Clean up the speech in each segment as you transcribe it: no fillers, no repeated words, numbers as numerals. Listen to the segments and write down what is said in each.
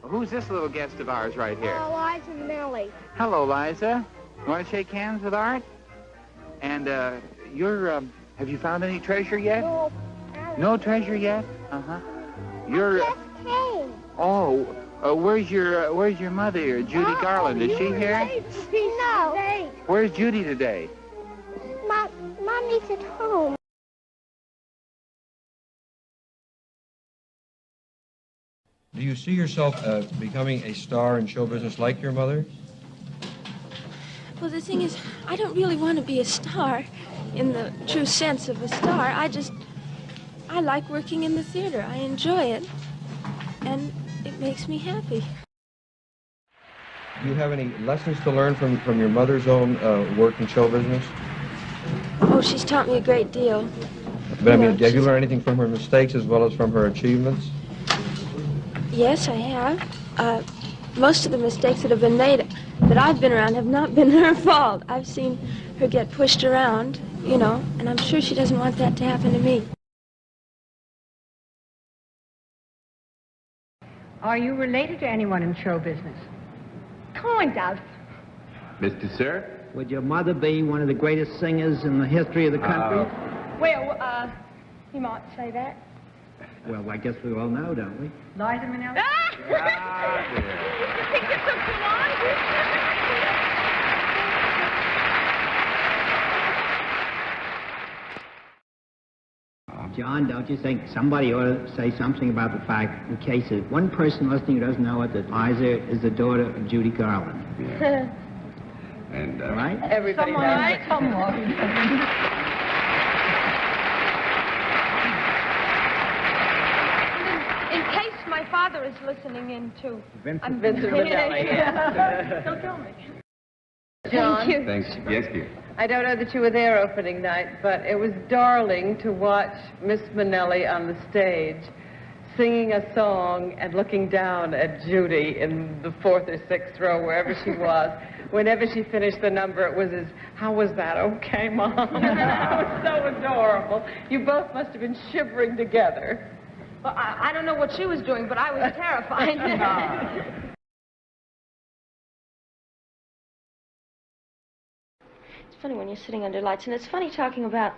Who's this little guest of ours right here? Liza Minnelli. Hello, Liza. You want to shake hands with Art? And have you found any treasure yet? No. No treasure yet? Uh-huh. I just came. Oh, where's your mother, Judy Garland? Is she here? No. Where's Judy today? Mommy's at home. Do you see yourself becoming a star in show business like your mother? Well, the thing is, I don't really want to be a star in the true sense of a star. I like working in the theater. I enjoy it, and it makes me happy. Do you have any lessons to learn from your mother's own work in show business? Oh, she's taught me a great deal. But I mean, have you learned anything from her mistakes as well as from her achievements? Yes, I have. Most of the mistakes that have been made that I've been around have not been her fault. I've seen her get pushed around, you know, and I'm sure she doesn't want that to happen to me. Are you related to anyone in show business? Kind of. Mr. Sir? Would your mother be one of the greatest singers in the history of the country? Well, you might say that. Well, I guess we all know, don't we? Liza Minnelli? You think this took too long? John, don't you think somebody ought to say something about the fact, in case there's one person listening who doesn't know it, that Liza is the daughter of Judy Garland? Yeah. And, right? Everybody knows it. Come on. In case my father is listening in, too. Vincent Minnelli. Don't tell me. John, Thanks. Yes, dear. I don't know that you were there opening night, but it was darling to watch Miss Minnelli on the stage singing a song and looking down at Judy in the 4th or 6th row, wherever she was. Whenever she finished the number, it was how was that? Okay, Mom. That was so adorable. You both must have been shivering together. Well, I don't know what she was doing, but I was terrified. It's funny when you're sitting under lights, and it's funny talking about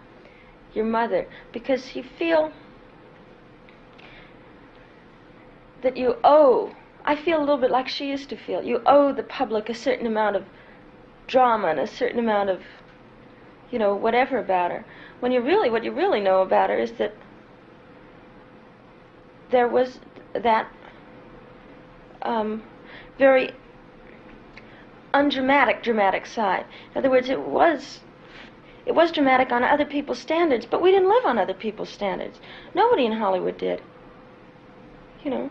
your mother, because you feel that you owe, I feel a little bit like she used to feel, you owe the public a certain amount of drama and a certain amount of, you know, whatever about her. When you really, what you really know about her is that there was that very dramatic side. In other words, it was dramatic on other people's standards, but we didn't live on other people's standards. Nobody in Hollywood did. You know,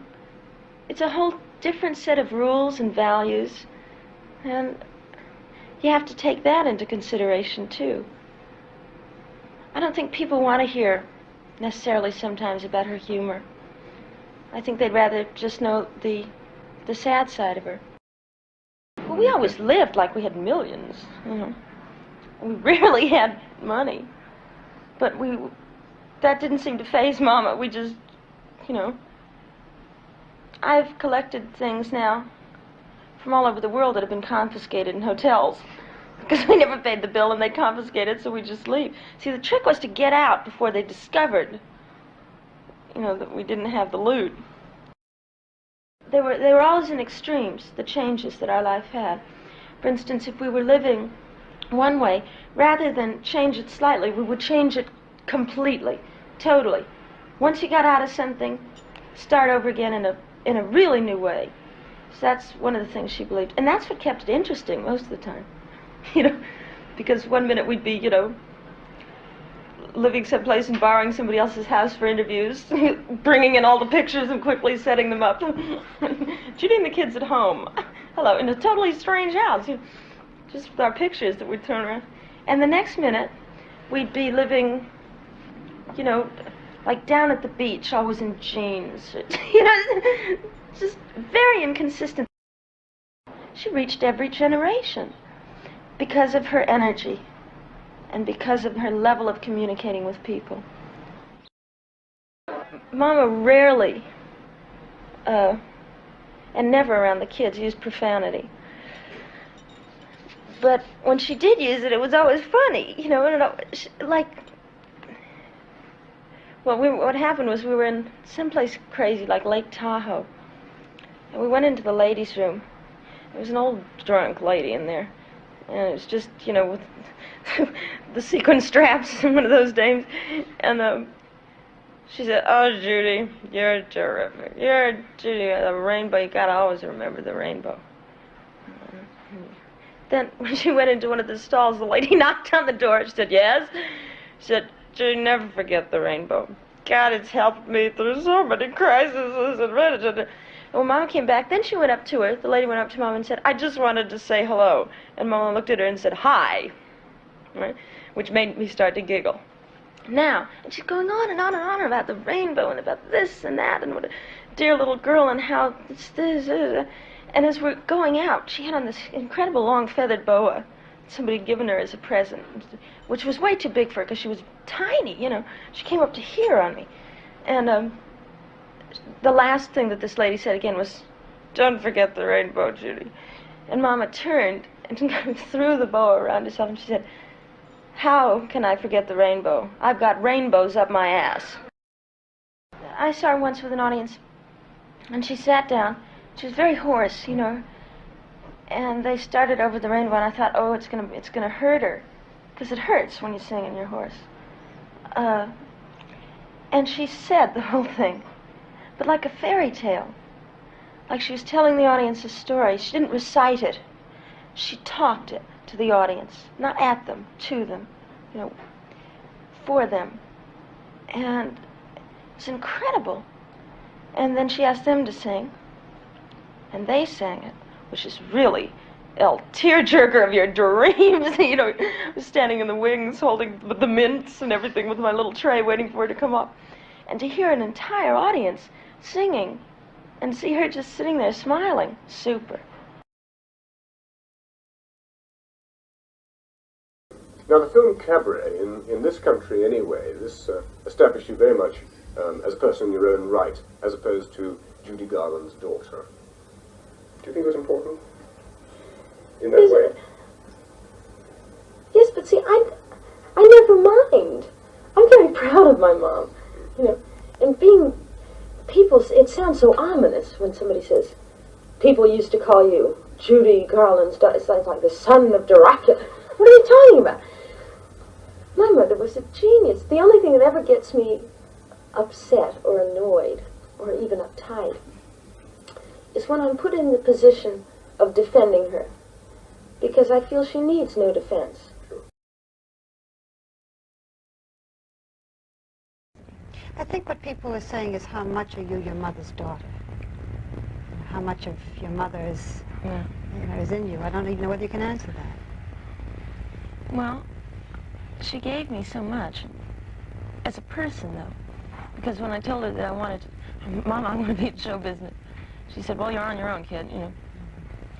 it's a whole different set of rules and values, and you have to take that into consideration too. I don't think people want to hear necessarily sometimes about her humor. I think they'd rather just know the sad side of her. Well, we always lived like we had millions, you know. We rarely had money. But that didn't seem to faze Mama. We just, you know. I've collected things now from all over the world that have been confiscated in hotels. Because we never paid the bill and they confiscated it, so we just leave. See, the trick was to get out before they discovered, you know, that we didn't have the loot. They were always in extremes, the changes that our life had. For instance, if we were living one way, rather than change it slightly, we would change it completely, totally. Once you got out of something, start over again in a really new way. So that's one of the things she believed. And that's what kept it interesting most of the time. You know, because one minute we'd be, you know, living someplace and borrowing somebody else's house for interviews, bringing in all the pictures and quickly setting them up. Judy and the kids at home. Hello, in a totally strange house, you know, just with our pictures that we'd thrown around. And the next minute, we'd be living, you know, like down at the beach, always in jeans. You know, just very inconsistent. She reached every generation because of her energy and because of her level of communicating with people. Mama rarely, and and never around the kids used profanity. But when she did use it, it was always funny, you know, like, well, what happened was we were in someplace crazy like Lake Tahoe, and we went into the ladies' room. There was an old drunk lady in there, and it was just, you know, with the sequin straps and one of those dames, and she said, "Oh, Judy, you're terrific. You're Judy, the rainbow. You gotta always remember the rainbow." Then when she went into one of the stalls, the lady knocked on the door. She said, "Yes?" She said, "Judy, never forget the rainbow. God, it's helped me through so many crises." And when Mama came back, then she went up to her. The lady went up to Mama and said, "I just wanted to say hello." And Mama looked at her and said, "Hi," right? Which made me start to giggle. Now, and she's going on and on and on about the rainbow and about this and that and what a dear little girl and how this. And as we're going out, she had on this incredible long feathered boa somebody had given her as a present, which was way too big for her because she was tiny, you know. She came up to here on me. And the last thing that this lady said again was, "Don't forget the rainbow, Judy." And Mama turned and threw the boa around herself and she said, "How can I forget the rainbow? I've got rainbows up my ass." I saw her once with an audience, and she sat down. She was very hoarse, you know, and they started over the rainbow, and I thought, oh, it's gonna hurt her, because it hurts when you sing and you're hoarse. And she said the whole thing, but like a fairy tale, like she was telling the audience a story. She didn't recite it. She talked it to the audience, not at them, to them, you know, for them. And it was incredible. And then she asked them to sing, and they sang it, which is really a tearjerker of your dreams. You know, I was standing in the wings holding the mints and everything with my little tray waiting for her to come up. And to hear an entire audience singing and see her just sitting there smiling, super. Now, the film Cabaret, in this country anyway, this established you very much as a person in your own right, as opposed to Judy Garland's daughter. Do you think it was important in that way? Yes, but see, I never mind. I'm very proud of my mom, you know, and being people, it sounds so ominous when somebody says, people used to call you Judy Garland's daughter. It sounds like the son of Dracula. What are you talking about? My mother was a genius. The only thing that ever gets me upset or annoyed or even uptight is when I'm put in the position of defending her, because I feel she needs no defense. I think what people are saying is, how much are you your mother's daughter? How much of your mother is, you know, is in you? I don't even know whether you can answer that. Well, she gave me so much as a person, though, because when I told her that I wanted to, Mom, I want to be in show business, she said, well, you're on your own, kid, you know,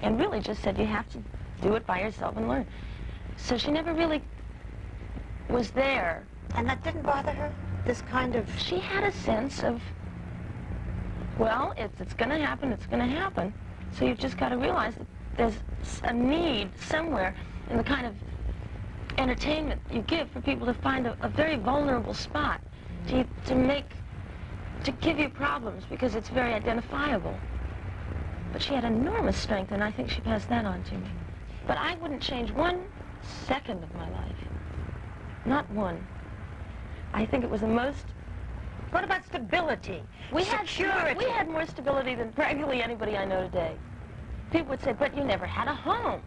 and really just said, you have to do it by yourself and learn. So she never really was there. And that didn't bother her? This kind of... She had a sense of, well, if it's going to happen, it's going to happen. So you've just got to realize that there's a need somewhere in the kind of entertainment you give for people to find a very vulnerable spot to give you problems, because it's very identifiable. But she had enormous strength, and I think she passed that on to me. But I wouldn't change 1 second of my life. Not one. I think it was the most... What about stability? We had more stability than practically anybody I know today. People would say, but you never had a home.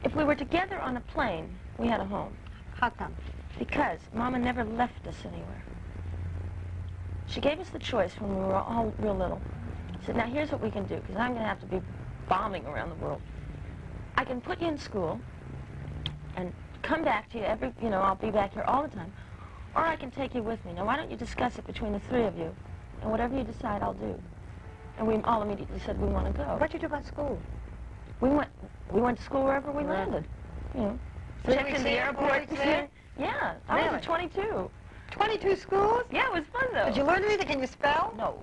If we were together on a plane, we had a home. How come? Because Mama never left us anywhere. She gave us the choice when we were all real little. She said, now here's what we can do, because I'm going to have to be bombing around the world. I can put you in school and come back to you I'll be back here all the time. Or I can take you with me. Now, why don't you discuss it between the three of you, and whatever you decide, I'll do. And we all immediately said we want to go. What'd you do about school? We went to school wherever we landed. You know, checked in the airport. Yeah, I was 22. 22 schools? Yeah, it was fun though. Did you learn anything? Can you spell? No.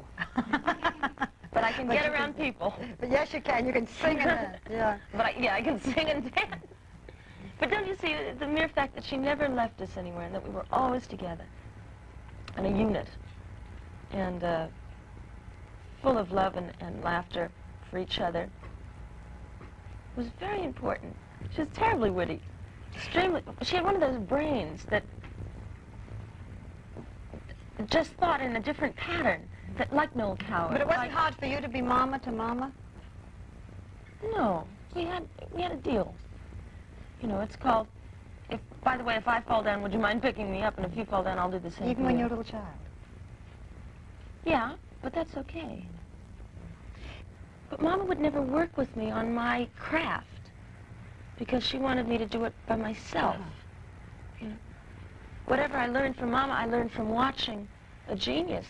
But I can get around people. But yes, you can. You can sing and dance. Yeah. But I can sing and dance. But don't you see, the mere fact that she never left us anywhere and that we were always together in a unit and full of love and laughter for each other was very important. She was terribly witty, extremely. She had one of those brains that just thought in a different pattern, that like Noel Coward. But it wasn't hard for you to be mama to mama? No, we had a deal. You know, it's called, by the way, if I fall down, would you mind picking me up? And if you fall down, I'll do the same. Even when you're a little child? Yeah, but that's okay. But Mama would never work with me on my craft because she wanted me to do it by myself. You know, whatever I learned from Mama, I learned from watching a genius.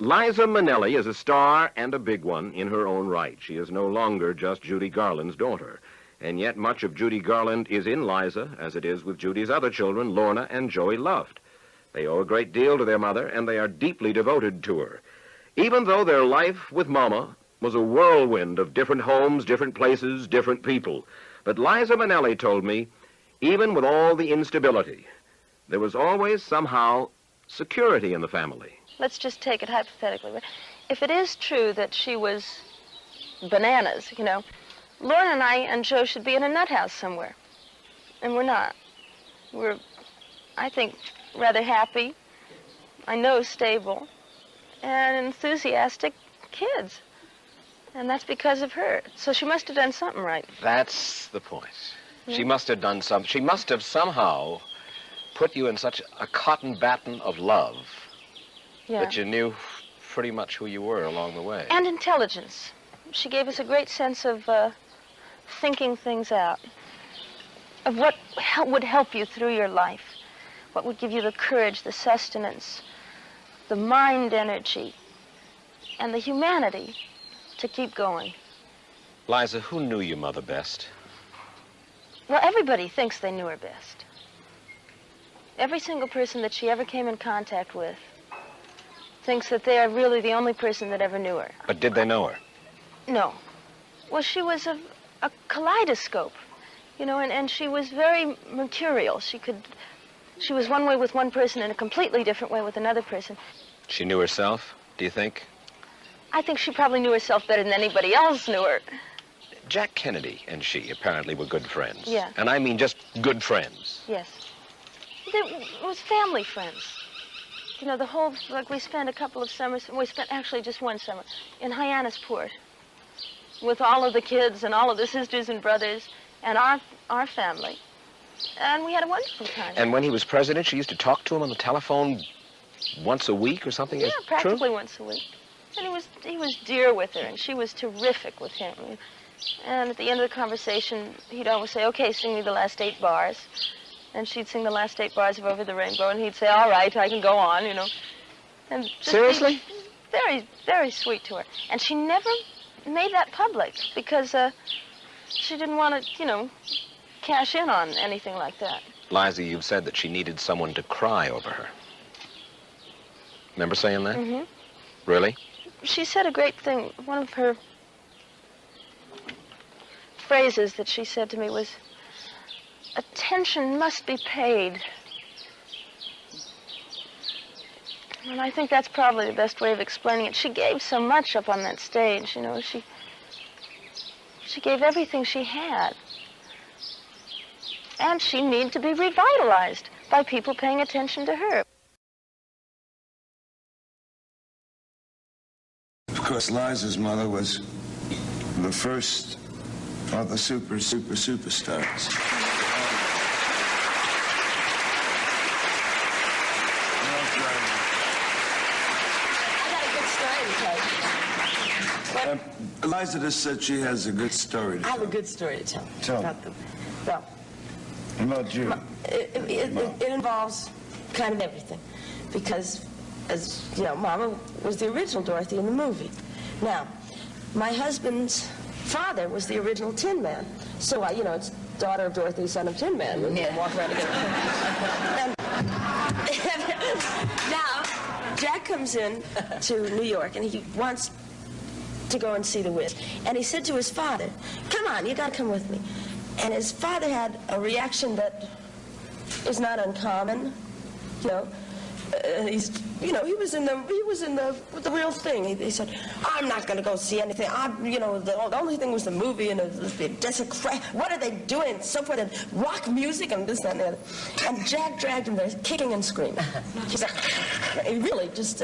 Liza Minnelli is a star and a big one in her own right. She is no longer just Judy Garland's daughter. And yet much of Judy Garland is in Liza, as it is with Judy's other children, Lorna and Joey Luft. They owe a great deal to their mother, and they are deeply devoted to her. Even though their life with Mama was a whirlwind of different homes, different places, different people. But Liza Minnelli told me, even with all the instability, there was always somehow security in the family. Let's just take it hypothetically. If it is true that she was bananas, you know, Lorna and I and Joe should be in a nut house somewhere. And we're not. We're, I think, rather happy, I know stable, and enthusiastic kids. And that's because of her. So she must have done something right. That's the point. Yeah. She must have done something. She must have somehow put you in such a cotton batten of love that you knew pretty much who you were along the way. And intelligence. She gave us a great sense of thinking things out, of what would help you through your life, what would give you the courage, the sustenance, the mind energy, and the humanity to keep going. Liza, who knew your mother best? Well, everybody thinks they knew her best. Every single person that she ever came in contact with thinks that they are really the only person that ever knew her. But did they know her? No. Well, she was a kaleidoscope, you know, and she was very mercurial. She was one way with one person and a completely different way with another person. She knew herself, do you think? I think she probably knew herself better than anybody else knew her. Jack Kennedy and she apparently were good friends. Yeah. And I mean just good friends. Yes. It was family friends. You know, the whole, like, we spent a couple of summers, we spent actually just one summer in Hyannisport with all of the kids and all of the sisters and brothers and our family. And we had a wonderful time. And when he was president, she used to talk to him on the telephone once a week or something? Yeah, practically once a week. And he was dear with her, and she was terrific with him. And at the end of the conversation, he'd always say, okay, sing me the last 8 bars. And she'd sing the last 8 bars of Over the Rainbow, and he'd say, all right, I can go on, you know. And just seriously? Very, very sweet to her. And she never made that public because she didn't want to, you know, cash in on anything like that. Liza, you've said that she needed someone to cry over her. Remember saying that? Mm-hmm. Really? She said a great thing. One of her phrases that she said to me was, attention must be paid. And I think that's probably the best way of explaining it. She gave so much up on that stage, you know. She gave everything she had. And she needed to be revitalized by people paying attention to her. Of course, Liza's mother was the first of the superstars. Liza just said she has a good story to tell. I have a good story to tell. Tell me. Well, about you. It involves kind of everything. Because, as you know, Mama was the original Dorothy in the movie. Now, my husband's father was the original Tin Man. So, you know, it's daughter of Dorothy, son of Tin Man. Yeah. Walk around together. And now, Jack comes in to New York, and he wants to go and see The Wiz. And he said to his father, come on, you gotta come with me. And his father had a reaction that is not uncommon, you know. He was in the real thing. He said, I'm not going to go see anything. The only thing was the movie, and what are they doing? So forth, and rock music, and this, that, and the other. And Jack dragged him there, kicking and screaming. He's like, he really just,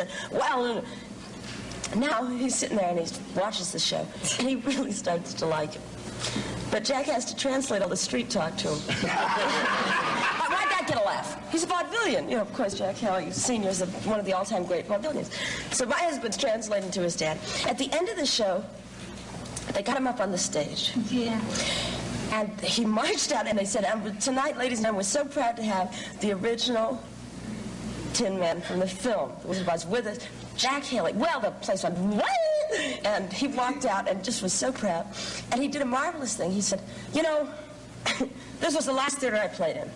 now he's sitting there and he watches the show, and he really starts to like it. But Jack has to translate all the street talk to him. Why'd that get a laugh? He's a vaudevillian. Of course, Jack Haley Sr. is one of the all-time great vaudevillians. So my husband's translating to his dad. At the end of the show, they got him up on the stage. Yeah. And he marched out and they said, tonight, ladies and gentlemen, we're so proud to have the original Tin Man from the film. It was with us. Jack Haley. Well, the place went, what? And he walked out and just was so proud. And he did a marvelous thing. He said, this was the last theater I played in.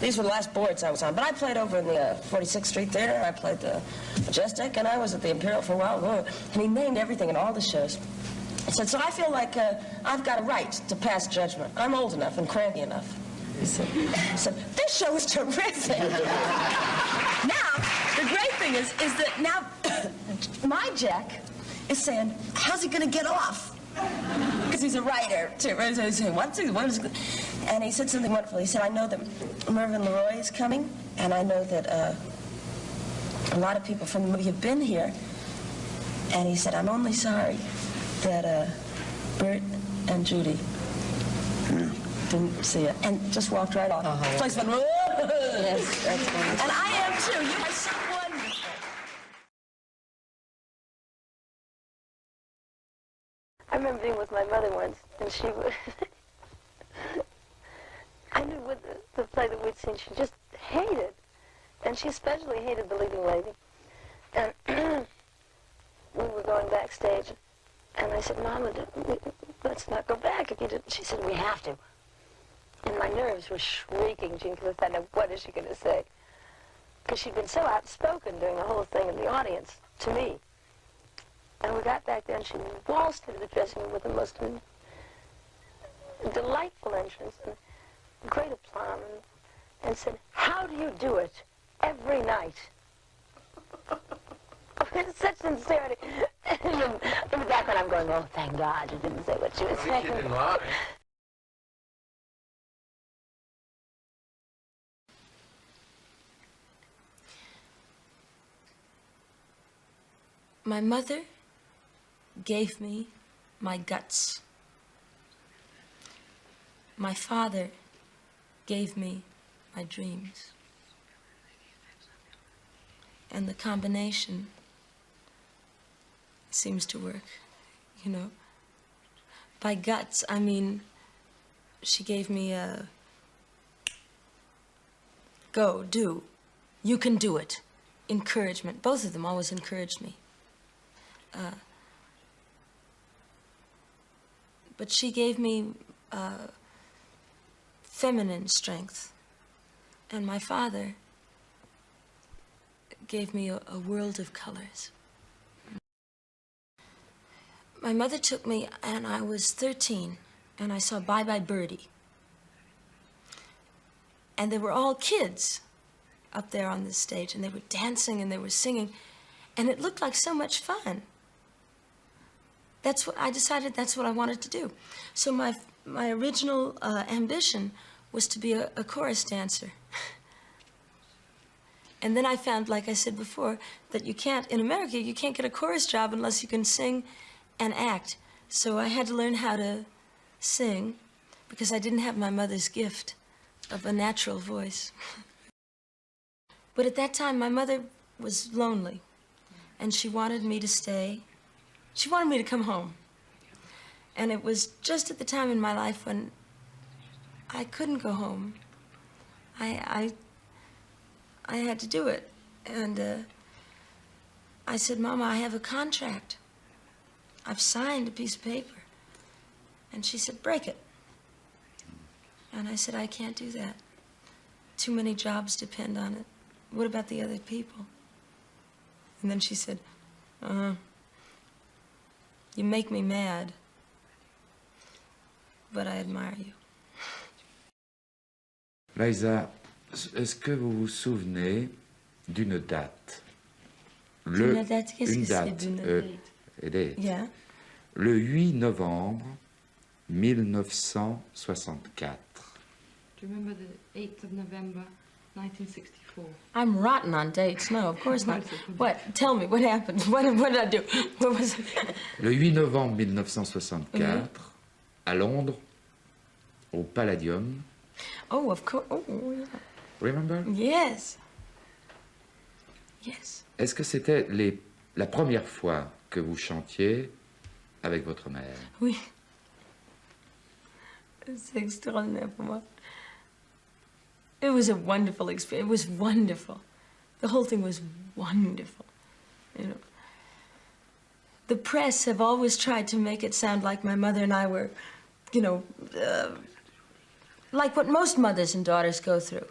These were the last boards I was on. But I played over in the 46th Street Theater. I played the Majestic, and I was at the Imperial for a while. And he named everything in all the shows. He said, so I feel like I've got a right to pass judgment. I'm old enough and cranky enough. He said, this show is terrific. Now, the great thing is that now my Jack is saying, how's he going to get off? Because he's a writer, too. And he said something wonderful. He said, I know that Mervyn LeRoy is coming, and I know that a lot of people from the movie have been here. And he said, I'm only sorry that Bert and Judy didn't see it. And just walked right off. The place went, yes, that's wonderful. And I am, too. You are so wonderful. I remember being with my mother once, and she was... I knew with the play that we'd seen, she just hated. And she especially hated The Leading Lady. And we were going backstage, and I said, Mama, let's not go back if you didn't. She said, we have to. And my nerves were shrieking, Gene, because I thought, now, what is she going to say? Because she'd been so outspoken during the whole thing in the audience to me. And we got back there, and she waltzed into the dressing room with the most delightful entrance and great aplomb, and said, how do you do it every night? With such sincerity. In the background, I'm going, oh, thank God you didn't say what she was saying. You didn't lie. My mother gave me my guts. My father gave me my dreams. And the combination seems to work, By guts, I mean, she gave me a go, do, you can do it, encouragement. Both of them always encouraged me. But she gave me feminine strength, and my father gave me a world of colors. My mother took me, and I was 13, and I saw Bye Bye Birdie. And they were all kids up there on the stage, and they were dancing and they were singing, and it looked like so much fun. That's what I decided, that's what I wanted to do. So my original ambition was to be a chorus dancer. And then I found, like I said before, that in America, you can't get a chorus job unless you can sing and act. So I had to learn how to sing because I didn't have my mother's gift of a natural voice. But at that time, my mother was lonely, and she wanted me to stay. She wanted me to come home. And it was just at the time in my life when I couldn't go home. I had to do it. And I said, Mama, I have a contract. I've signed a piece of paper. And she said, break it. And I said, I can't do that. Too many jobs depend on it. What about the other people? And then she said, you make me mad, but I admire you. Liza, est-ce que vous vous souvenez d'une date? D'une date? Qu'est-ce Une que c'est date, d'une date? Yeah. Le 8 novembre 1964. Do you remember the 8th of November, 1964? I'm rotten on dates. No, of course not. What? Tell me, what happened? What did I do? What was it? Le 8 novembre 1964, à Londres, au Palladium. Oh, of course. Oh, yeah. Remember? Yes. Yes. Est-ce que c'était la première fois que vous chantiez avec votre mère? Oui. C'est extraordinaire pour moi. It was a wonderful experience. It was wonderful. The whole thing was wonderful. You know, the press have always tried to make it sound like my mother and I were, you know, like what most mothers and daughters go through,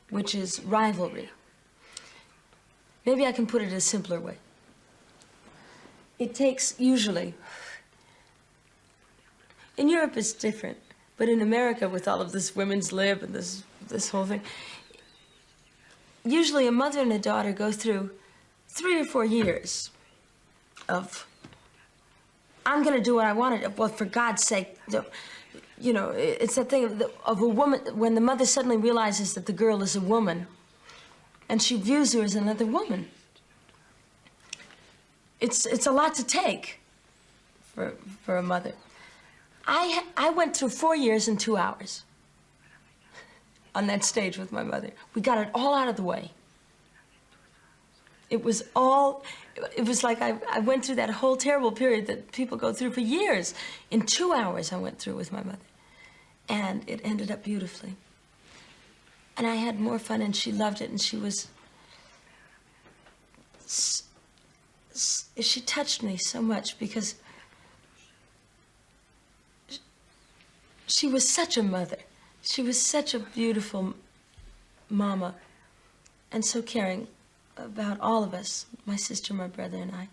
which is rivalry. Maybe I can put it a simpler way. It takes, usually, in Europe it's different, but in America with all of this women's lib and this whole thing, usually a mother and a daughter go through 3 or 4 years of, I'm gonna do what I want to do. Well, for God's sake, you know, it's that thing of a woman, when the mother suddenly realizes that the girl is a woman, and she views her as another woman. It's a lot to take for a mother. I went through 4 years and 2 hours on that stage with my mother. We got it all out of the way. It was like I went through that whole terrible period that people go through for years. In 2 hours I went through with my mother. And it ended up beautifully. And I had more fun, and she loved it, and she was... She touched me so much because she was such a mother. She was such a beautiful mama, and so caring about all of us, my sister, my brother, and I.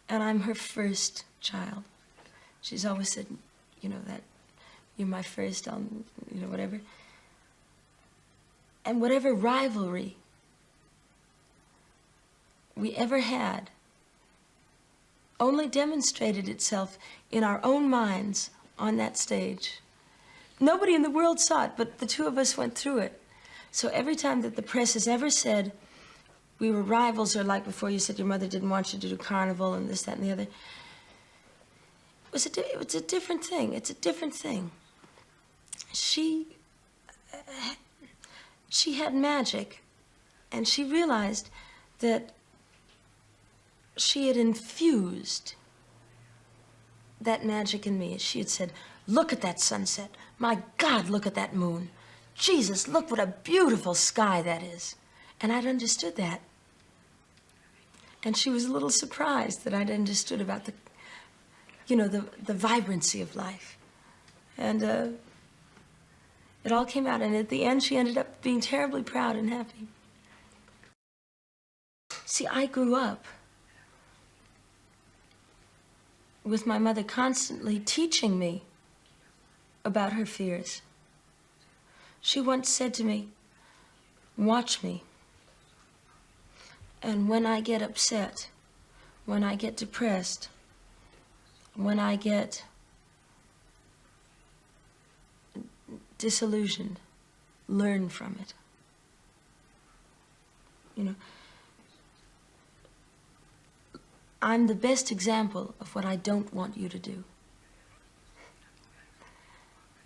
And I'm her first child. She's always said, you know, that you're my first, you know, whatever. And whatever rivalry we ever had only demonstrated itself in our own minds on that stage. Nobody in the world saw it, but the two of us went through it. So every time that the press has ever said we were rivals, or like before you said your mother didn't want you to do carnival and this, that, and the other, it was a different thing. It's a different thing. She had magic, and she realized that she had infused that magic in me. She had said, look at that sunset. My God, look at that moon. Jesus, look what a beautiful sky that is. And I'd understood that. And she was a little surprised that I'd understood about the, you know, the vibrancy of life. And it all came out, and at the end, she ended up being terribly proud and happy. See, I grew up with my mother constantly teaching me about her fears. She once said to me, watch me. And when I get upset, when I get depressed, when I get disillusioned, learn from it. You know, I'm the best example of what I don't want you to do.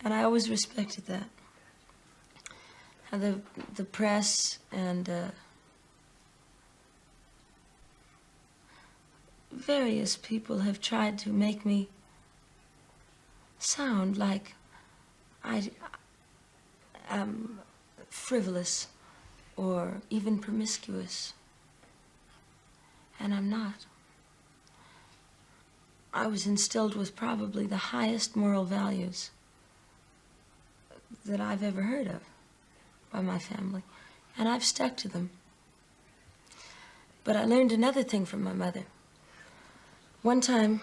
And I always respected that. How the press and various people have tried to make me sound like I am frivolous or even promiscuous. And I'm not. I was instilled with probably the highest moral values that I've ever heard of by my family, and I've stuck to them. But I learned another thing from my mother. One time,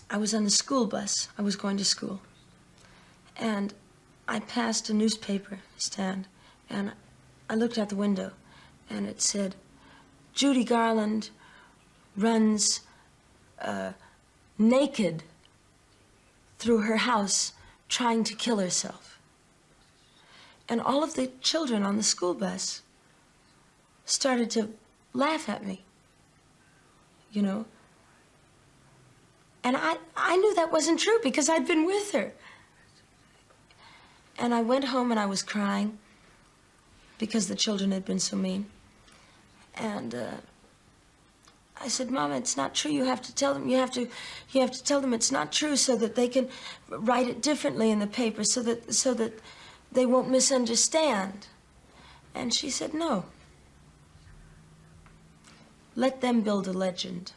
I was on the school bus. I was going to school. And I passed a newspaper stand, and I looked out the window, and it said, Judy Garland runs naked through her house trying to kill herself. And all of the children on the school bus started to laugh at me, you know. And I knew that wasn't true because I'd been with her. And I went home and I was crying because the children had been so mean. And I said, Mama, it's not true. You have to tell them. You have to tell them it's not true so that they can write it differently in the paper so that they won't misunderstand. And she said, no. Let them build a legend.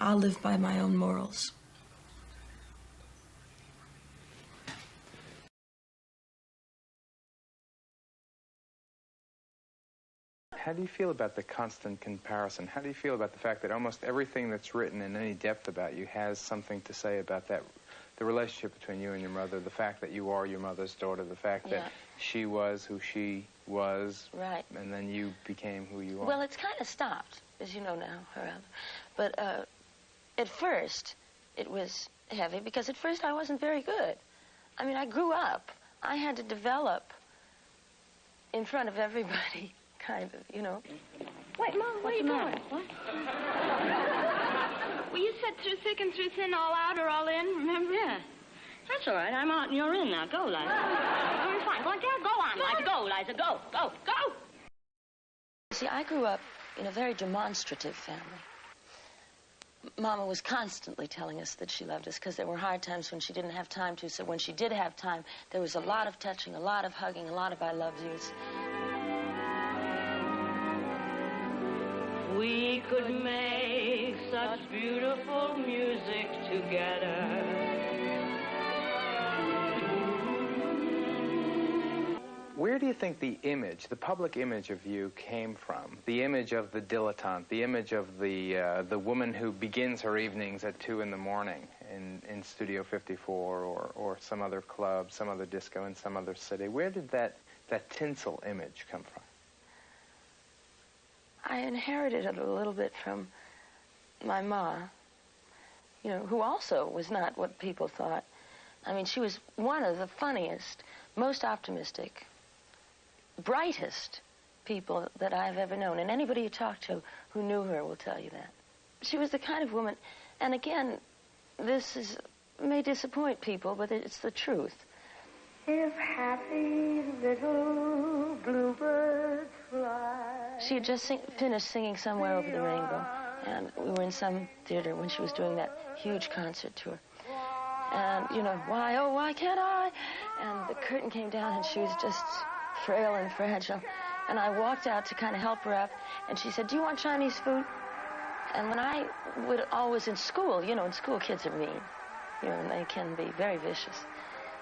I'll live by my own morals. How do you feel about the constant comparison? How do you feel about the fact that almost everything that's written in any depth about you has something to say about that, the relationship between you and your mother, the fact that you are your mother's daughter, the fact that she was who she was, right, and then you became who you are? Well, it's kind of stopped, as you know now, Geraldo. But at first, it was heavy because at first I wasn't very good. I mean, I grew up. I had to develop in front of everybody. Kind of, you know. Wait, Mom, where are you going? What? Well, you said through thick and through thin, all out or all in, remember? Yeah. That's all right. I'm out and you're in now. Go, Liza. Very fine. Go on, Dad. Go on, Liza. Go, Liza. Go, go, go. See, I grew up in a very demonstrative family. Mama was constantly telling us that she loved us because there were hard times when she didn't have time to. So when she did have time, there was a lot of touching, a lot of hugging, a lot of I love yous. We could make such beautiful music together. Where do you think the image, the public image of you came from? The image of the dilettante, the image of the woman who begins her evenings at 2 in the morning in Studio 54 or some other club, some other disco in some other city. Where did that tinsel image come from? I inherited it a little bit from my ma, you know, who also was not what people thought. I mean, she was one of the funniest, most optimistic, brightest people that I've ever known. And anybody you talk to who knew her will tell you that. She was the kind of woman, and again, this may disappoint people, but it's the truth. If happy little bluebirds fly. She had just finished singing Somewhere Over the Rainbow, and we were in some theater when she was doing that huge concert tour. And, you know, why, oh, why can't I? And the curtain came down, and she was just frail and fragile. And I walked out to kind of help her up, and she said, do you want Chinese food? And when I would always in school, you know, in school kids are mean, you know, and they can be very vicious.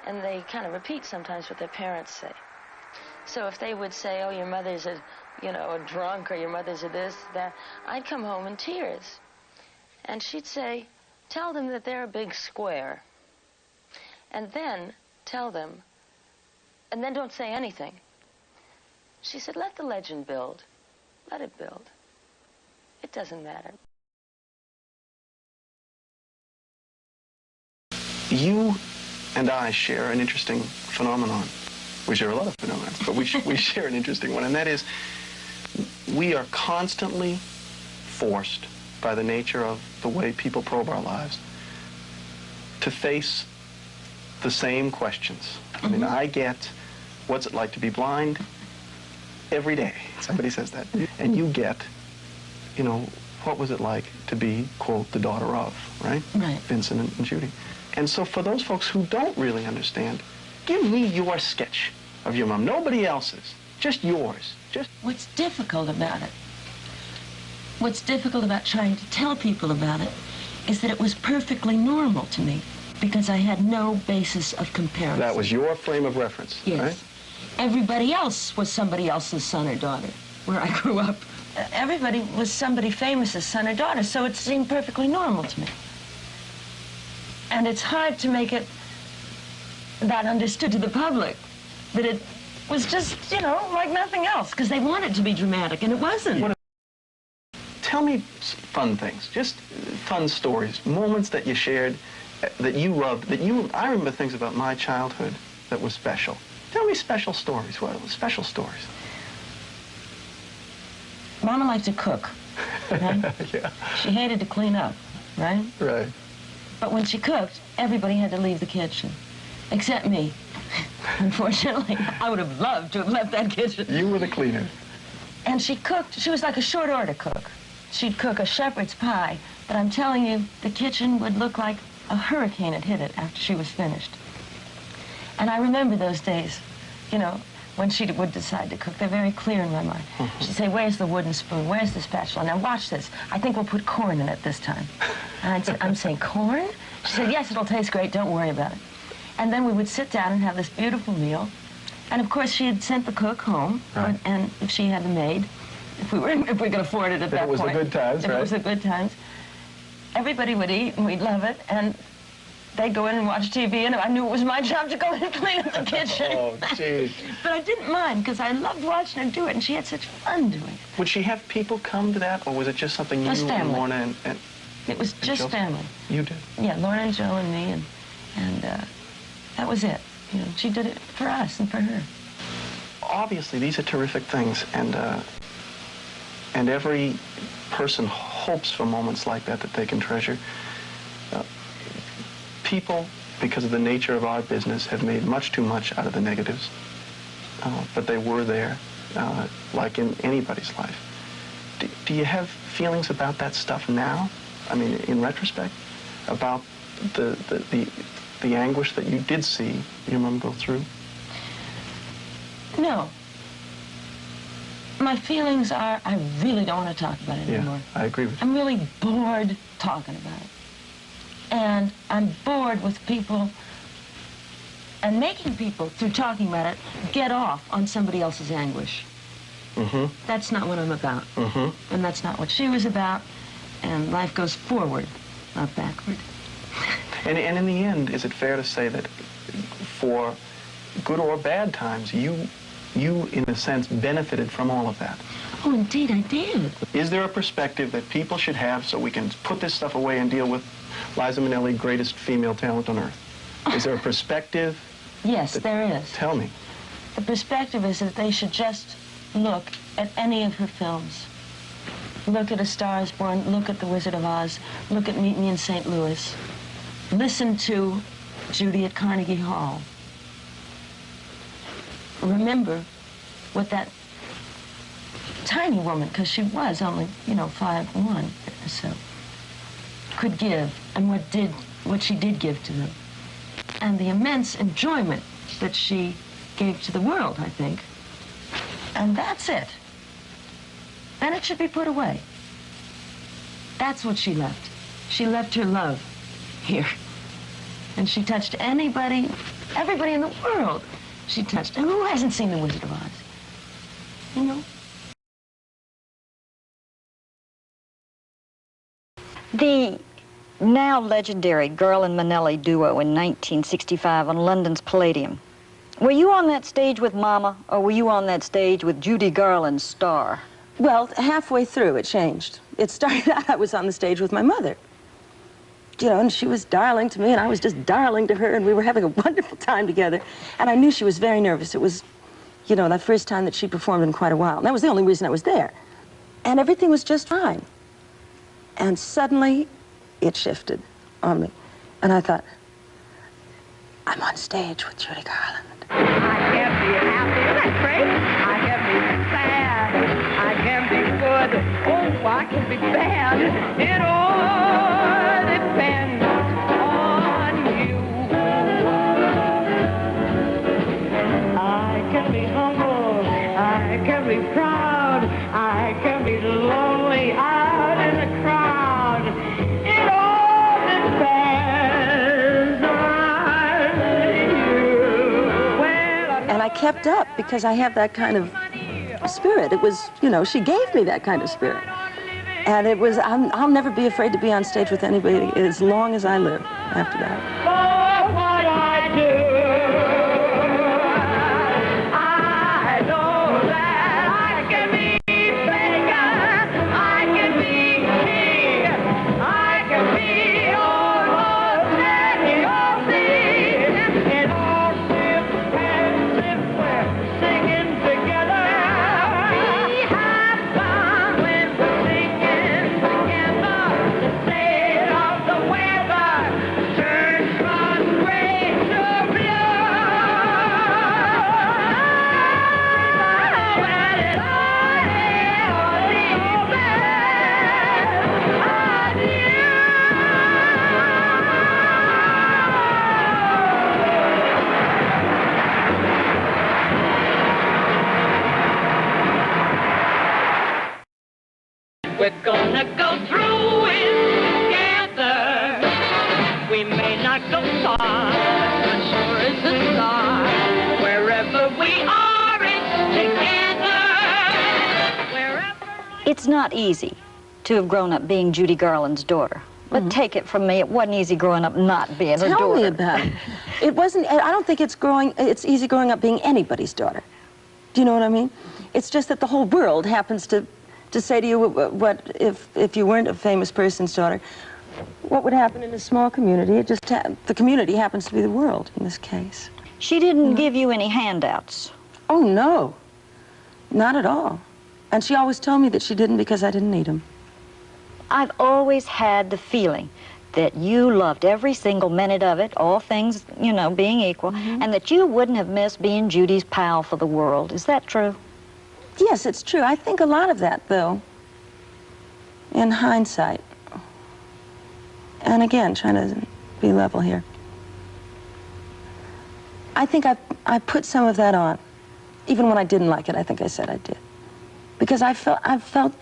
And they kind of repeat sometimes what their parents say. So if they would say, oh, your mother's a drunk, or your mother's a this, that, I'd come home in tears. And she'd say, tell them that they're a big square. And then tell them, and then don't say anything. She said, let the legend build. Let it build. It doesn't matter. You and I share an interesting phenomenon. We share a lot of phenomena, but we share an interesting one, and that is we are constantly forced by the nature of the way people probe our lives to face the same questions. I mean, I get, what's it like to be blind? Every day, somebody says that. And you get, you know, what was it like to be, quote, the daughter of, right? Right. Vincent and Judy. And so for those folks who don't really understand, give me your sketch of your mom, nobody else's, just yours. Just what's difficult about it, what's difficult about trying to tell people about it, is that it was perfectly normal to me because I had no basis of comparison. That was your frame of reference, yes. Right? Everybody else was somebody else's son or daughter where I grew up. everybody was somebody famous's son or daughter, so it seemed perfectly normal to me. And it's hard to make it that understood to the public, that it was just, you know, like nothing else, because they wanted to be dramatic, and it wasn't. Tell me fun things, just fun stories, moments that you shared, that you loved, I remember things about my childhood that was special. Tell me special stories. What special stories? Mama liked to cook, right? Yeah. She hated to clean up, right? Right. But when she cooked, everybody had to leave the kitchen, except me. Unfortunately, I would have loved to have left that kitchen. You were the cleaner. And she cooked, she was like a short order cook. She'd cook a shepherd's pie, but I'm telling you, the kitchen would look like a hurricane had hit it after she was finished. And I remember those days, you know, when she would decide to cook. They're very clear in my mind. She'd say, where's the wooden spoon? Where's the spatula? Now watch this. I think we'll put corn in it this time. And I'm saying, corn? She said, yes, it'll taste great. Don't worry about it. And then we would sit down and have this beautiful meal. And of course, she had sent the cook home, right. And if she had a maid, if we could afford it at that point. If it was the good times, right? If it was the good times. Everybody would eat, and we'd love it, and they'd go in and watch TV, and I knew it was my job to go in and clean up the kitchen. Oh, jeez. But I didn't mind, because I loved watching her do it, and she had such fun doing it. Would she have people come to that, or was it just something you and Lorna and it was just Joe? family. You did? Yeah, Lorna and Joe and me, and that was it. You know, she did it for us and for her. Obviously, these are terrific things, and every person hopes for moments like that they can treasure. People, because of the nature of our business, have made much too much out of the negatives, but they were there, like in anybody's life. Do you have feelings about that stuff now? I mean, in retrospect, about the anguish that you did see your mom go through? No. My feelings are, I really don't want to talk about it anymore. Yeah, I agree with you. I'm really bored talking about it. And I'm bored with people and making people, through talking about it, get off on somebody else's anguish. Mm-hmm. That's not what I'm about. Mm-hmm. And that's not what she was about. And life goes forward, not backward. And in the end, is it fair to say that for good or bad times, you, in a sense, benefited from all of that? Oh, indeed, I did. Is there a perspective that people should have so we can put this stuff away and deal with Liza Minnelli, greatest female talent on earth? Is there a perspective? Yes, there is. Tell me. The perspective is that they should just look at any of her films. Look at A Star is Born, look at The Wizard of Oz, look at Meet Me in St. Louis. Listen to Judy at Carnegie Hall. Remember what that tiny woman, because she was only, 5'1" or so, could give, and what she did give to them. And the immense enjoyment that she gave to the world, I think. And that's it. Then it should be put away. That's what she left. She left her love here. And she touched everybody in the world she touched. And who hasn't seen The Wizard of Oz? You know? The now legendary Garland Minnelli duo in 1965 on London's Palladium. Were you on that stage with Mama, or were you on that stage with Judy Garland's Star? Well, halfway through, it changed. It started out, I was on the stage with my mother. And she was darling to me, and I was just darling to her, and we were having a wonderful time together. And I knew she was very nervous. It was, the first time that she performed in quite a while. And that was the only reason I was there. And everything was just fine. And suddenly, it shifted on me. And I thought, I'm on stage with Judy Garland. I can be happy, that's great. I can be sad. I can be good. Oh, I can be bad. It all depends on you. I can be humble. I can be proud. I can be lonely out in the crowd. It all depends on you. And I kept up because I have that kind of spirit. It was, you know, she gave me that kind of spirit. And it was, I'll never be afraid to be on stage with anybody as long as I live after that. For what I do. We're gonna go through it together. We may not go far, but sure as a star. Wherever we are, it's together. It's not easy to have grown up being Judy Garland's daughter. But take it from me, it wasn't easy growing up not being her daughter. Tell me about it. It wasn't, I don't think it's easy growing up being anybody's daughter. Do you know what I mean? It's just that the whole world happens to say to you, what if you weren't a famous person's daughter, what would happen in a small community? It just, the community happens to be the world in this case. She didn't give you any handouts? Oh, no. Not at all. And she always told me that she didn't because I didn't need them. I've always had the feeling that you loved every single minute of it, all things, you know, being equal, and that you wouldn't have missed being Judy's pal for the world. Is that true? Yes, it's true. I think a lot of that, though, in hindsight. And again, trying to be level here. I think I put some of that on. Even when I didn't like it, I think I said I did. Because I felt,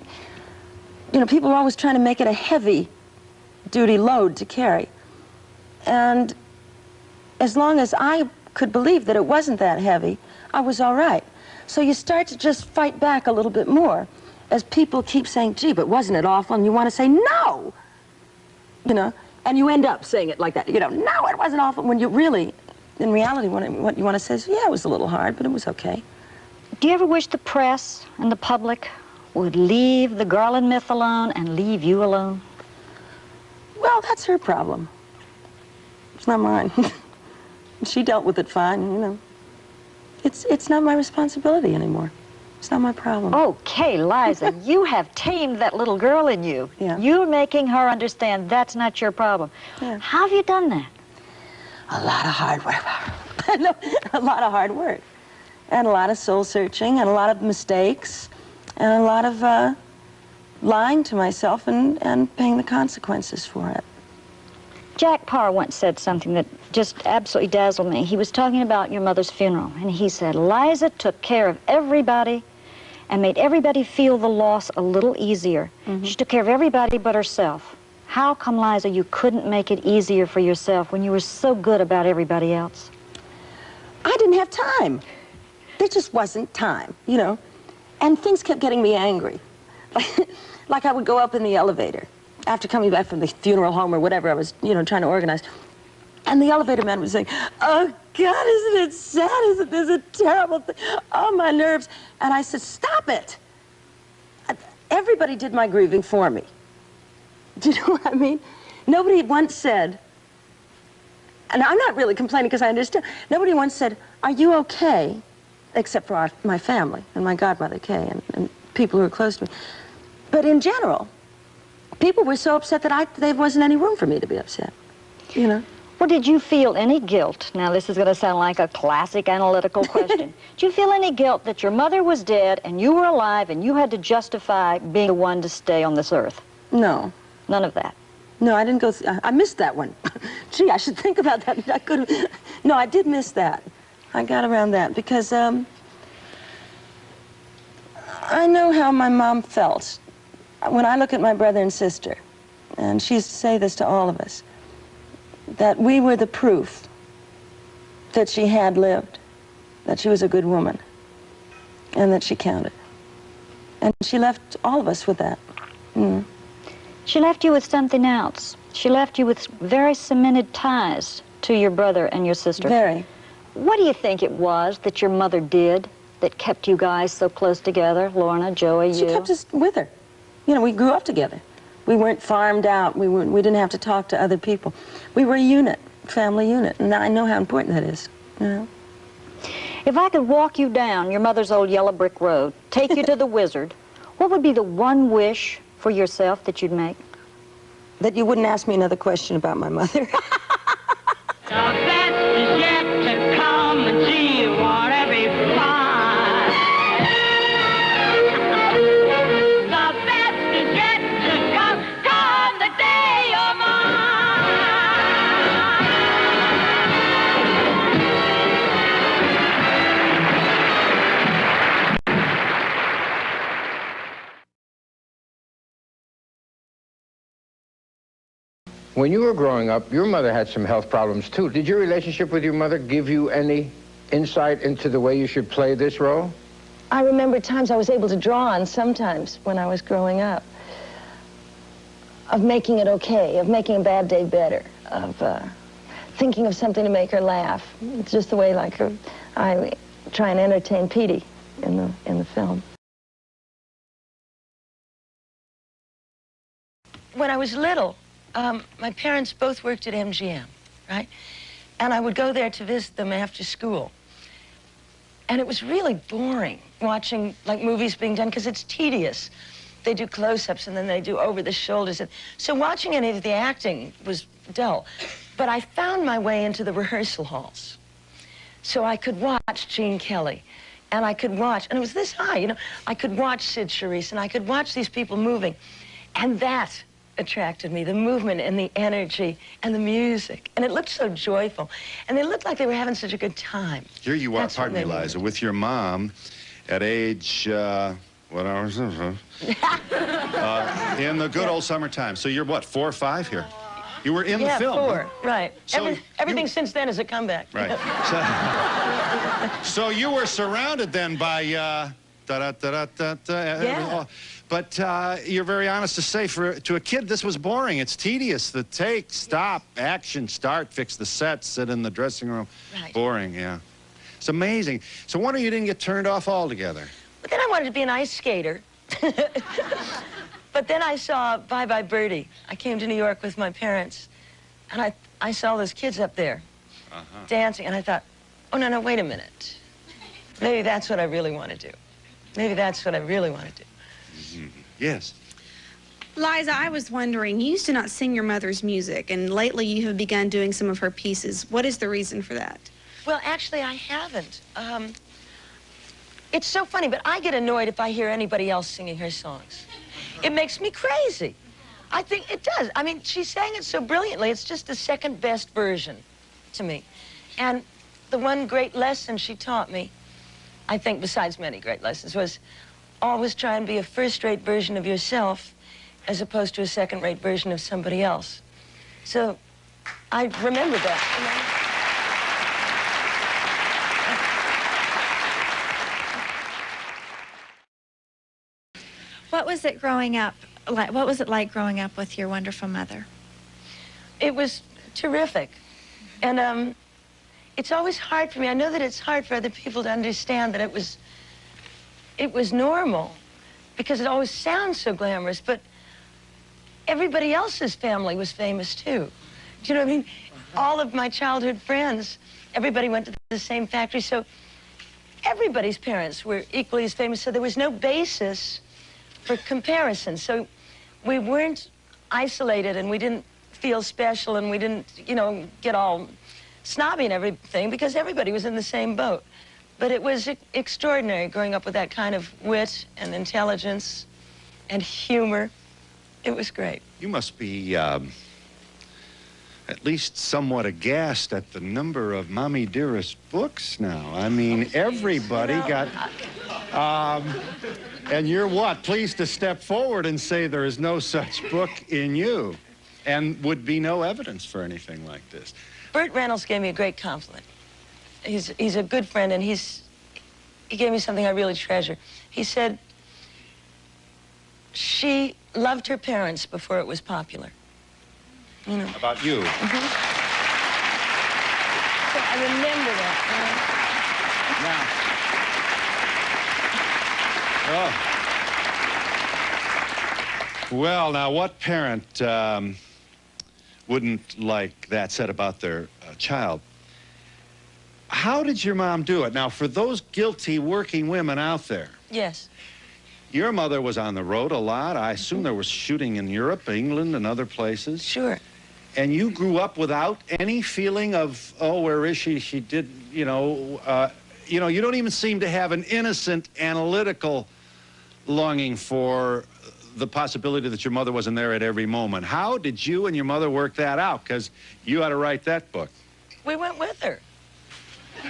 you know, people are always trying to make it a heavy-duty load to carry. And as long as I could believe that it wasn't that heavy, I was all right. So you start to just fight back a little bit more as people keep saying, gee, but wasn't it awful? And you want to say, no! You know, and you end up saying it like that. You know, no, it wasn't awful. When you really, in reality, what you want to say is, yeah, it was a little hard, but it was okay. Do you ever wish the press and the public would leave the Garland myth alone and leave you alone? Well, that's her problem. It's not mine. She dealt with it fine, you know. It's not my responsibility anymore. It's not my problem. Okay, Liza, you have tamed that little girl in you. Yeah. You're making her understand that's not your problem. Yeah. How have you done that? A lot of hard work. No, a lot of hard work. And a lot of soul searching, and a lot of mistakes, and a lot of lying to myself and paying the consequences for it. Jack Parr once said something that just absolutely dazzled me. He was talking about your mother's funeral, and he said, Liza took care of everybody and made everybody feel the loss a little easier. She took care of everybody but herself. How come, Liza, you couldn't make it easier for yourself when you were so good about everybody else? I didn't have time. There just wasn't time, you know. And things kept getting me angry. Like I would go up in the elevator after coming back from the funeral home or whatever I was, you know, trying to organize. And the elevator man was saying, oh, God, isn't it sad? Isn't this a terrible thing? Oh, my nerves. And I said, stop it. Everybody did my grieving for me. Do you know what I mean? Nobody once said, and I'm not really complaining because I understand, nobody once said, are you okay? Except for my family and my godmother, Kay, and people who are close to me. But in general, people were so upset that there wasn't any room for me to be upset, you know? Well, did you feel any guilt? Now, this is going to sound like a classic analytical question. Did you feel any guilt that your mother was dead and you were alive and you had to justify being the one to stay on this earth? No. None of that? No, I didn't go I missed that one. Gee, I should think about that. I could have. No, I did miss that. I got around that because I know how my mom felt when I look at my brother and sister, and she used to say this to all of us, that we were the proof that she had lived, that she was a good woman, and that she counted. And she left all of us with that. Mm. She left you with something else. She left you with very cemented ties to your brother and your sister. Very. What do you think it was that your mother did that kept you guys so close together, Lorna, Joey, She kept us with her. You know, we grew up together. We weren't farmed out. We didn't have to talk to other people. We were a unit, family unit, and I know how important that is, you know. If I could walk you down your mother's old yellow brick road, take you to the Wizard, what would be the one wish for yourself that you'd make? That you wouldn't ask me another question about my mother. The best is yet to come, and gee, won't it be fine? The best is yet to come the day you're mine. When you were growing up, your mother had some health problems too. Did your relationship with your mother give you any insight into the way you should play this role? I remember times I was able to draw on sometimes when I was growing up, of making it okay, of making a bad day better, of thinking of something to make her laugh. It's just the way, like, I try and entertain Petey in the film. When I was little, my parents both worked at MGM, right? And I would go there to visit them after school. And it was really boring watching, like, movies being done, because it's tedious. They do close-ups, and then they do over-the-shoulders. And so watching any of the acting was dull. But I found my way into the rehearsal halls. So I could watch Gene Kelly, and I could watch, and it was this high, you know, I could watch Sid Charisse, and I could watch these people moving. And that attracted me, the movement and the energy and the music. And it looked so joyful. And they looked like they were having such a good time. Here you are, pardon me, Liza, with your mom at age, what hours is it? In the good old summertime. So you're what, 4 or 5 here? You were in the film. Yeah, 4, right. So everything since then is a comeback. Right. So you were surrounded then by, Yeah. But you're very honest to say, to a kid, this was boring. It's tedious. The take, stop, action, start, fix the set, sit in the dressing room. Right. Boring, yeah. It's amazing. So wonder you didn't get turned off altogether. But then I wanted to be an ice skater. But then I saw Bye Bye Birdie. I came to New York with my parents, and I saw those kids up there dancing, and I thought, oh, no, wait a minute. Maybe that's what I really want to do. Maybe that's what I really want to do. Yes. Liza, I was wondering, you used to not sing your mother's music, and lately you have begun doing some of her pieces. What is the reason for that? Well, actually, I haven't. It's so funny, but I get annoyed if I hear anybody else singing her songs. It makes me crazy. I think it does. I mean, she sang it so brilliantly. It's just the second best version to me. And the one great lesson she taught me, I think, besides many great lessons, was always try and be a first-rate version of yourself as opposed to a second-rate version of somebody else. So I remember that. What was it growing up like? What was it like growing up with your wonderful mother? It was terrific. And it's always hard for me. I know that it's hard for other people to understand that it was normal, because it always sounds so glamorous, but everybody else's family was famous too. Do you know what I mean? All of my childhood friends, everybody went to the same factory, so everybody's parents were equally as famous, so there was no basis for comparison. So we weren't isolated, and we didn't feel special, and we didn't, you know, get all snobby and everything, because everybody was in the same boat. But it was extraordinary growing up with that kind of wit and intelligence and humor. It was great. You must be at least somewhat aghast at the number of Mommy Dearest books now. I mean, everybody got... and you're what? Pleased to step forward and say there is no such book in you, and would be no evidence for anything like this. Burt Reynolds gave me a great compliment. He's a good friend, and he gave me something I really treasure. He said, she loved her parents before it was popular. You know. About you? Mm-hmm. So I remember that. Oh. Well, now, what parent wouldn't like that said about their child? How did your mom do it? Now, for those guilty working women out there. Yes. Your mother was on the road a lot. I assume there was shooting in Europe, England, and other places. Sure. And you grew up without any feeling of, oh, where is she? She did, you don't even seem to have an innocent, analytical longing for the possibility that your mother wasn't there at every moment. How did you and your mother work that out? Because you had to write that book. We went with her. You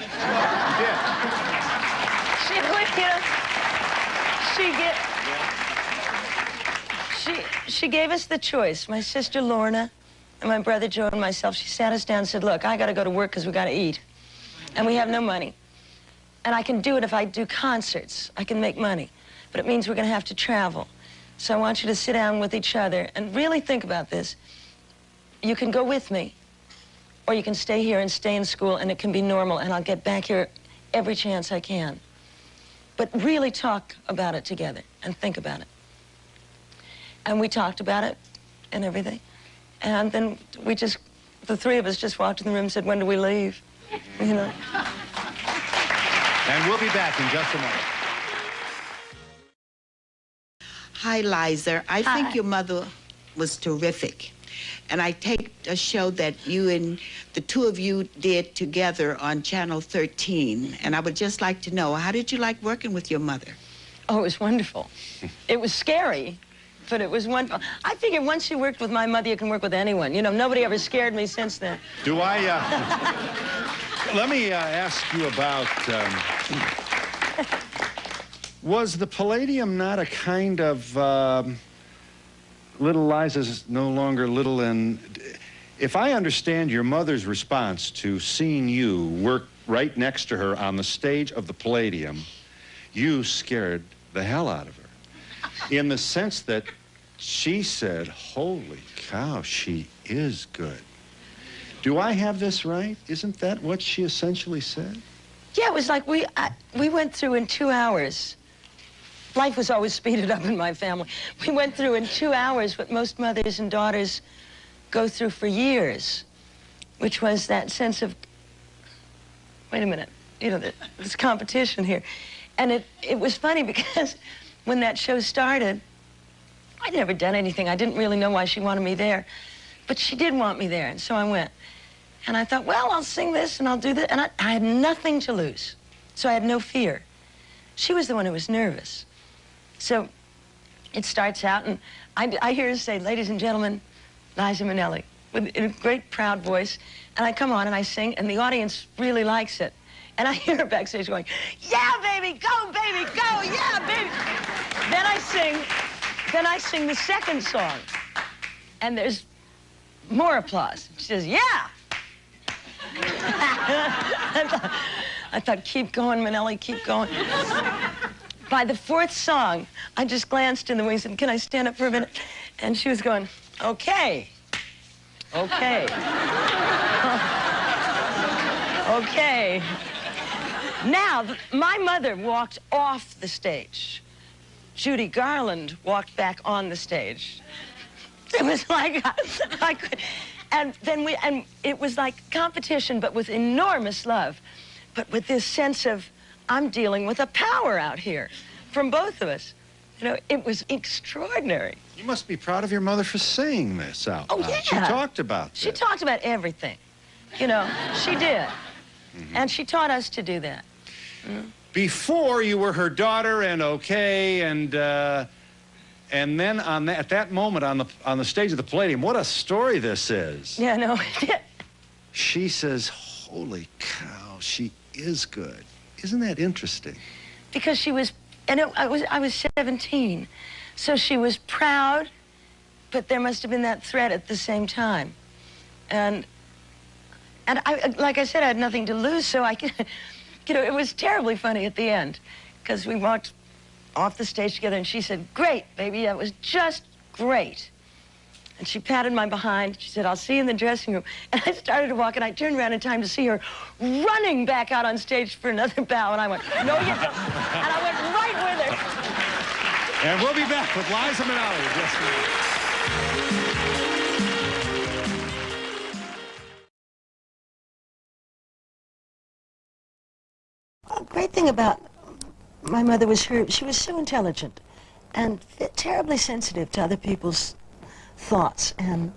did. She gave us the choice. My sister Lorna and my brother Joe and myself, she sat us down and said, look, I got to go to work because we got to eat. And we have no money. And I can do it if I do concerts. I can make money. But it means we're going to have to travel. So I want you to sit down with each other and really think about this. You can go with me, or you can stay here and stay in school, and it can be normal, and I'll get back here every chance I can. But really talk about it together and think about it. And we talked about it and everything. And then the three of us just walked in the room and said, when do we leave? You know. And we'll be back in just a moment. Hi, Liza. I think your mother was terrific. And I take a show that you and the two of you did together on Channel 13. And I would just like to know, how did you like working with your mother? Oh, it was wonderful. It was scary, but it was wonderful. I figured once you worked with my mother, you can work with anyone. You know, nobody ever scared me since then. Do I, let me ask you about, was the Palladium not a kind of, little Liza's no longer little, and if I understand your mother's response to seeing you work right next to her on the stage of the Palladium, you scared the hell out of her. In the sense that she said, holy cow, she is good. Do I have this right? Isn't that what she essentially said? Yeah, it was like we went through in 2 hours. Life was always speeded up in my family. We went through in 2 hours what most mothers and daughters go through for years, which was that sense of, wait a minute, you know, this competition here. And it was funny because when that show started, I'd never done anything. I didn't really know why she wanted me there, but she did want me there, and so I went. And I thought, well, I'll sing this and I'll do that, and I had nothing to lose, so I had no fear. She was the one who was nervous. So it starts out, and I hear her say, ladies and gentlemen, Liza Minnelli, in a great, proud voice. And I come on and I sing, and the audience really likes it. And I hear her backstage going, yeah, baby, go, yeah, baby. Then I sing the second song, and there's more applause. She says, yeah. I thought, keep going, Minnelli, keep going. By the fourth song, I just glanced in the wings and said, can I stand up for a minute? And she was going, okay. Okay. Okay. Now, my mother walked off the stage. Judy Garland walked back on the stage. It was like, I could, and it was like competition, but with enormous love, but with this sense of, I'm dealing with a power out here from both of us. You know, it was extraordinary. You must be proud of your mother for saying this out loud. Yeah. She talked about this. She talked about everything. You know, she did. Mm-hmm. And she taught us to do that. Mm. Before, you were her daughter and okay, and then at that moment on the stage of the Palladium, what a story this is. Yeah, no. She says, holy cow, she is good. Isn't that interesting? Because she was, and I was 17, so she was proud, but there must have been that threat at the same time. And I, like I said, I had nothing to lose, so I, you know, it was terribly funny at the end, because we walked off the stage together, and she said, "Great, baby, that was just great." And she patted my behind. She said, "I'll see you in the dressing room." And I started to walk, and I turned around in time to see her running back out on stage for another bow, and I went, "No, you don't." And I went right with her. And we'll be back with Liza Minnelli. Yes, The great thing about my mother was she was so intelligent and terribly sensitive to other people's thoughts and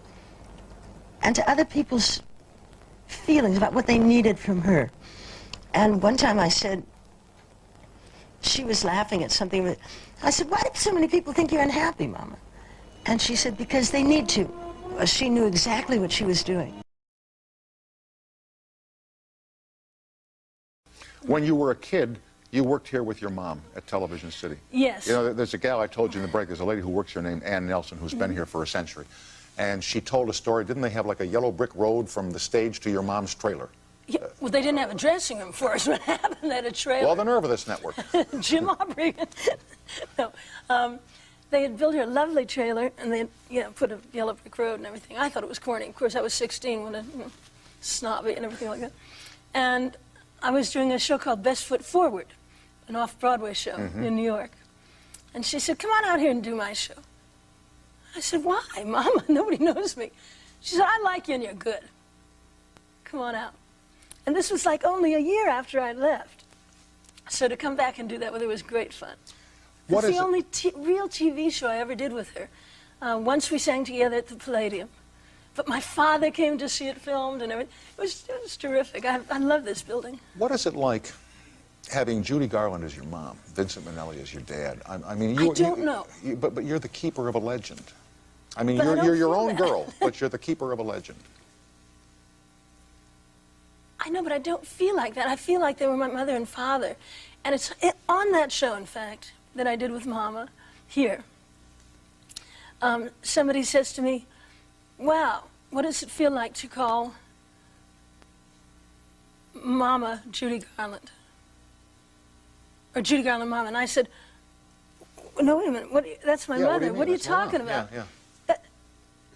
to other people's feelings about what they needed from her. And one time I said, she was laughing at something. I said, "Why do so many people think you're unhappy, Mama?" And she said, "Because they need to." Well, she knew exactly what she was doing. When you were a kid, you worked here with your mom at Television City. Yes. You know, there's a gal I told you in the break, there's a lady who works here named Ann Nelson who's been here for a century. And she told a story, didn't they have like a yellow brick road from the stage to your mom's trailer? Yeah, well, they didn't have a dressing room for us. What happened? They had a trailer. Well, the nerve of this network. Jim Aubrey. No. They had built her a lovely trailer, and they had, put a yellow brick road and everything. I thought it was corny. Of course, I was 16 when snobby and everything like that. And I was doing a show called Best Foot Forward, an off-Broadway show in New York. And she said, "Come on out here and do my show." I said, "Why, Mama? Nobody knows me." She said, "I like you and you're good. Come on out." And this was like only a year after I left. So to come back and do that with her was great fun. It's the only real TV show I ever did with her. Once we sang together at the Palladium. But my father came to see it filmed and everything. It was terrific. I love this building. What is it like having Judy Garland as your mom, Vincent Minnelli as your dad? I mean, I don't know. But you're the keeper of a legend. I mean, But you're your own girl, but you're the keeper of a legend. I know, but I don't feel like that. I feel like they were my mother and father. And it's on that show, in fact, that I did with Mama here. Somebody says to me, "Wow, what does it feel like to call Mama Judy Garland? Or Judy Garland Mama?" And I said, "No, wait a minute, that's my mother. What are you talking about?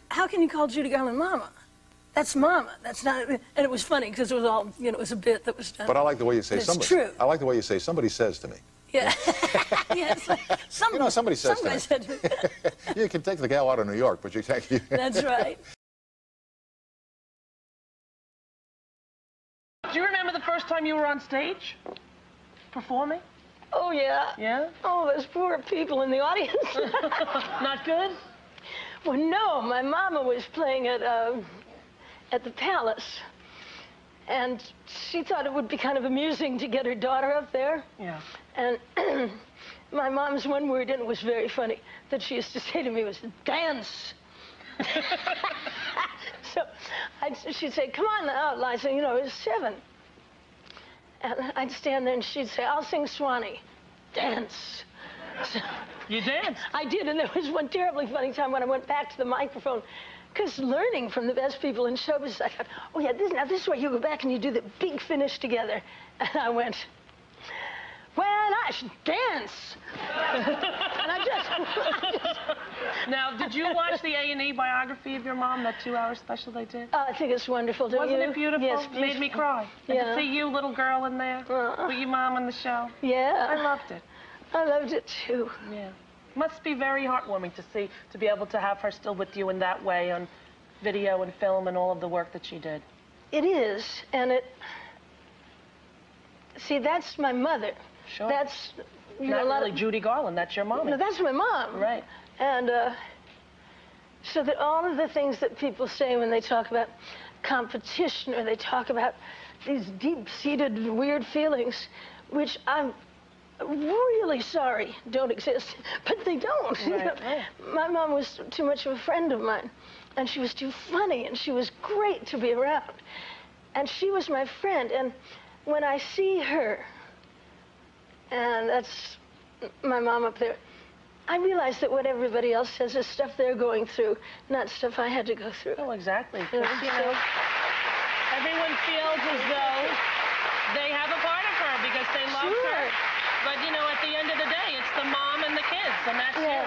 How can you call Judy Garland Mama? That's Mama. That's not." And it was funny because it was all, it was a bit that was done. But I like the way you say somebody. It's true. I like the way you say somebody says to me. Yeah. Yes. Somebody says to me. Said to me. You can take the gal out of New York, but you take. That's right. Do you remember the first time you were on stage performing? Oh, yeah. Yeah? Oh, those poor people in the audience. Not good? Well, no. My mama was playing at the Palace. And she thought it would be kind of amusing to get her daughter up there. Yeah. And my mom's one word, and it was very funny, that she used to say to me was, "Dance." So she'd say, "Come on out, Liza," it was 7. And I'd stand there and she'd say, "I'll sing Swanee." "Dance." So you danced? I did, and there was one terribly funny time when I went back to the microphone, because learning from the best people in showbiz, I thought, "Oh yeah, this is where you go back and you do the big finish together." And I went, "Well, I should dance." And I just... Now, did you watch the A&E biography of your mom, that 2-hour special they did? I think it's wonderful, don't you? Wasn't it beautiful? Yes, It made me cry. And to see you, little girl, in there with your mom on the show. Yeah. I loved it. I loved it, too. Yeah. Must be very heartwarming to be able to have her still with you in that way on video and film and all of the work that she did. It is, and see, that's my mother. Sure. That's, Not really Judy Garland, that's your mom. No, that's my mom. Right. And so that all of the things that people say when they talk about competition or they talk about these deep-seated weird feelings, which I'm really sorry don't exist, but they don't. Right. My mom was too much of a friend of mine, and she was too funny, and she was great to be around. And she was my friend, and when I see her, and that's my mom up there, I realize that what everybody else says is stuff they're going through, not stuff I had to go through. Oh, exactly. You know, everyone feels as though They have a part of her because they love her. But, you know, at the end of the day, it's the mom and the kids, and that's you.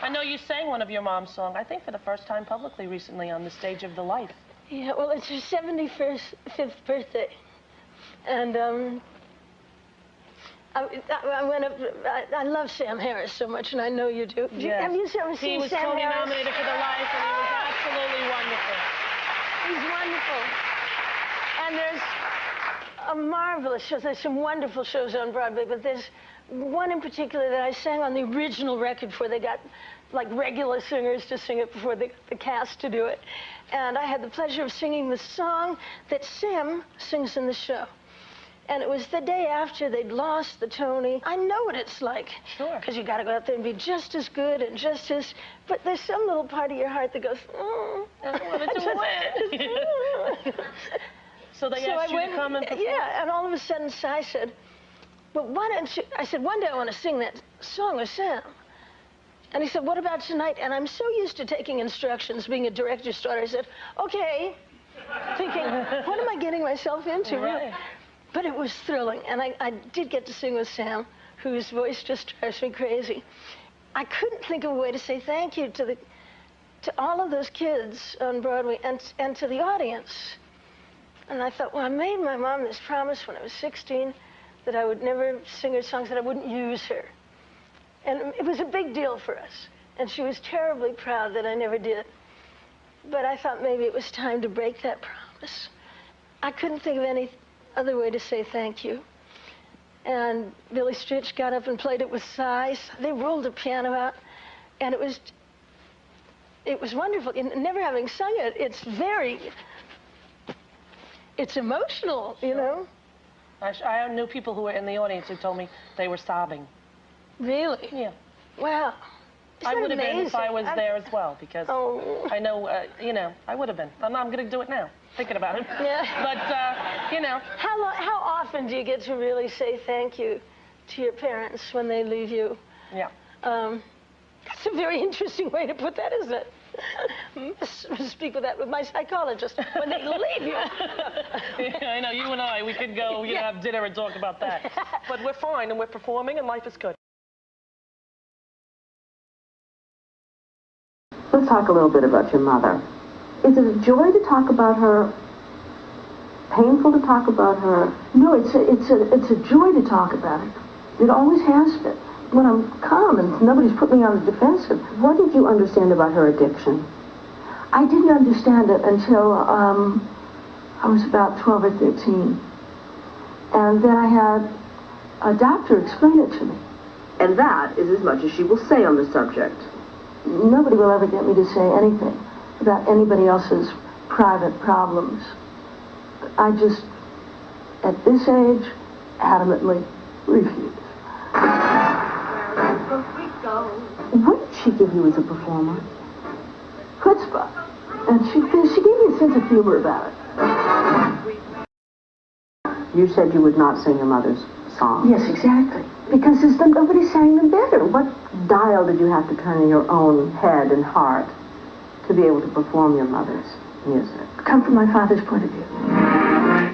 I know you sang one of your mom's songs, I think for the first time publicly recently on the stage of The Life. Yeah, well, it's her 75th birthday. And I went up, I love Sam Harris so much, and I know you do. Yes. Have you ever seen He was Sam Tony Harris? nominated for The Life, and he was absolutely wonderful. He's wonderful. And there's a marvelous show. There's some wonderful shows on Broadway, but there's one in particular that I sang on the original record before they got like regular singers to sing it before the cast to do it. And I had the pleasure of singing the song that Sam sings in the show. And it was the day after they'd lost the Tony. I know what it's like. Sure. Because you got to go out there and be just as good and just as... But there's some little part of your heart that goes, I want to do it. So they asked you to come and perform? Yeah, and all of a sudden, Cy said, well, why don't you... I said, one day I want to sing that song with Sam. And he said, what about tonight? And I'm so used to taking instructions, being a director's daughter. I said, okay. Thinking, what am I getting myself into? Right. But it was thrilling, and I did get to sing with Sam, whose voice just drives me crazy. I couldn't think of a way to say thank you to all of those kids on Broadway and to the audience. And I thought, well, I made my mom this promise when I was 16 that I would never sing her songs, that I wouldn't use her. And it was a big deal for us, and she was terribly proud that I never did. But I thought maybe it was time to break that promise. I couldn't think of any other way to say thank you. And Billy Stritch got up and played it with Cy. They rolled the piano out, and it was wonderful. And never having sung it, it's emotional, you know? I knew people who were in the audience who told me they were sobbing. Really? Yeah. Wow. I would have been if I was there as well, because I know, you know, I would have been. I'm going to do it now, thinking about it. Yeah. But, you know. How often do you get to really say thank you to your parents when they leave you? Yeah. That's a very interesting way to put that, isn't it? Speak with that with my psychologist when they leave you. Yeah, I know, you and I, we could go, you know, have dinner and talk about that. But we're fine, and we're performing, and life is good. Let's talk a little bit about your mother. Is it a joy to talk about her? Painful to talk about her? No, it's a joy to talk about it. It always has been. When I'm calm and nobody's put me on the defensive. What did you understand about her addiction? I didn't understand it until I was about 12 or 13. And then I had a doctor explain it to me. And that is as much as she will say on the subject. Nobody will ever get me to say anything about anybody else's private problems. I just, at this age, adamantly refuse. What did she give you as a performer? Chutzpah. And she gave me a sense of humor about it. You said you would not sing your mother's songs. Yes, exactly. Because nobody sang them better. What dial did you have to turn in your own head and heart to be able to perform your mother's music? Come from my father's point of view.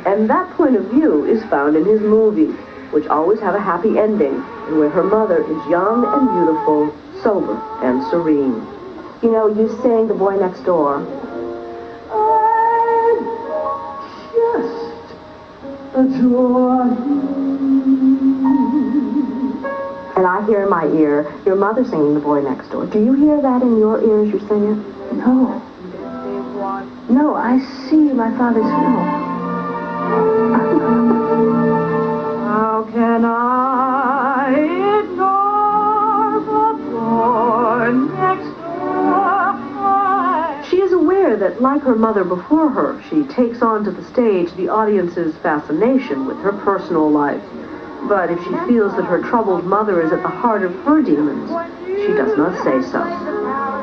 And that point of view is found in his movies, which always have a happy ending, and where her mother is young and beautiful, sober and serene. You know, you sang The Boy Next Door. I just adore you. And I hear in my ear your mother singing The Boy Next Door. Do you hear that in your ear as you sing it? No. No, I see my father's film. How can I ignore the boy next door? She is aware that, like her mother before her, she takes onto the stage the audience's fascination with her personal life. But if she feels that her troubled mother is at the heart of her demons, she does not say so.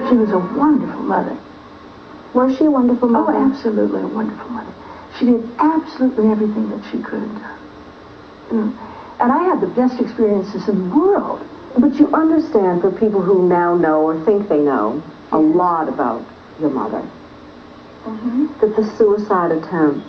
She was a wonderful mother. Was she a wonderful mother? Oh, absolutely a wonderful mother. She did absolutely everything that she could. And I had the best experiences in the world. But you understand, for people who now know or think they know a lot about your mother, that the suicide attempts,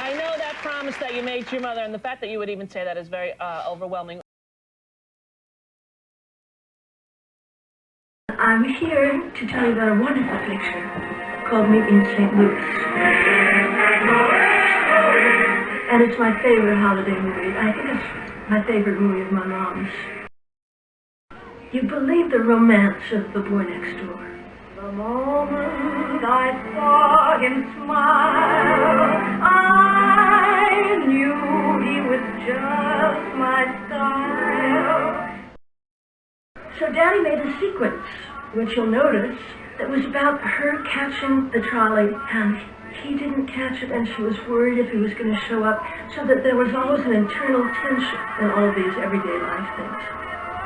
I know that promise that you made to your mother, and the fact that you would even say that is very overwhelming. I'm here to tell you about a wonderful picture called Meet Me in St. Louis. And it's my favorite holiday movie. I think it's my favorite movie of my mom's. You believe the romance of the boy next door. The moment I saw him smile, I knew he was just my style. So Daddy made a sequence, which you'll notice, that was about her catching the trolley, and he didn't catch it, and she was worried if he was going to show up, so that there was always an internal tension in all of these everyday life things.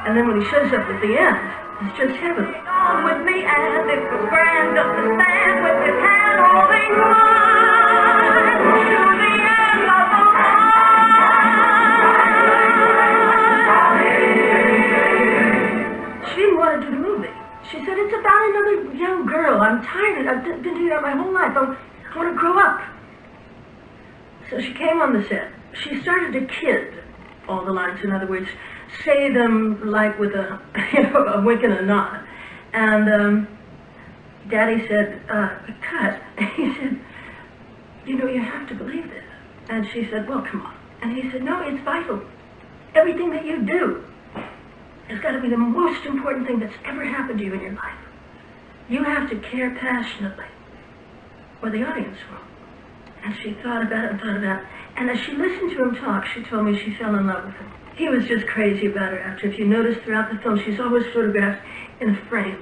And then when he shows up at the end, it's just heavenly. On with me as if it was grand, just to stand with his hand holding mine to the end of the line. She didn't want to do the movie. She said, it's about another young girl. I'm tired. I've been doing that my whole life. I want to grow up. So she came on the set. She started to kid all the lines. In other words, say them like with a, a wink and a nod. And Daddy said, cut. He said, you have to believe this. And she said, well, come on. And he said, no, it's vital. Everything that you do has got to be the most important thing that's ever happened to you in your life. You have to care passionately, or the audience will. And she thought about it and thought about it. And as she listened to him talk, she told me she fell in love with him. He was just crazy about her after. If you notice throughout the film, she's always photographed in a frame.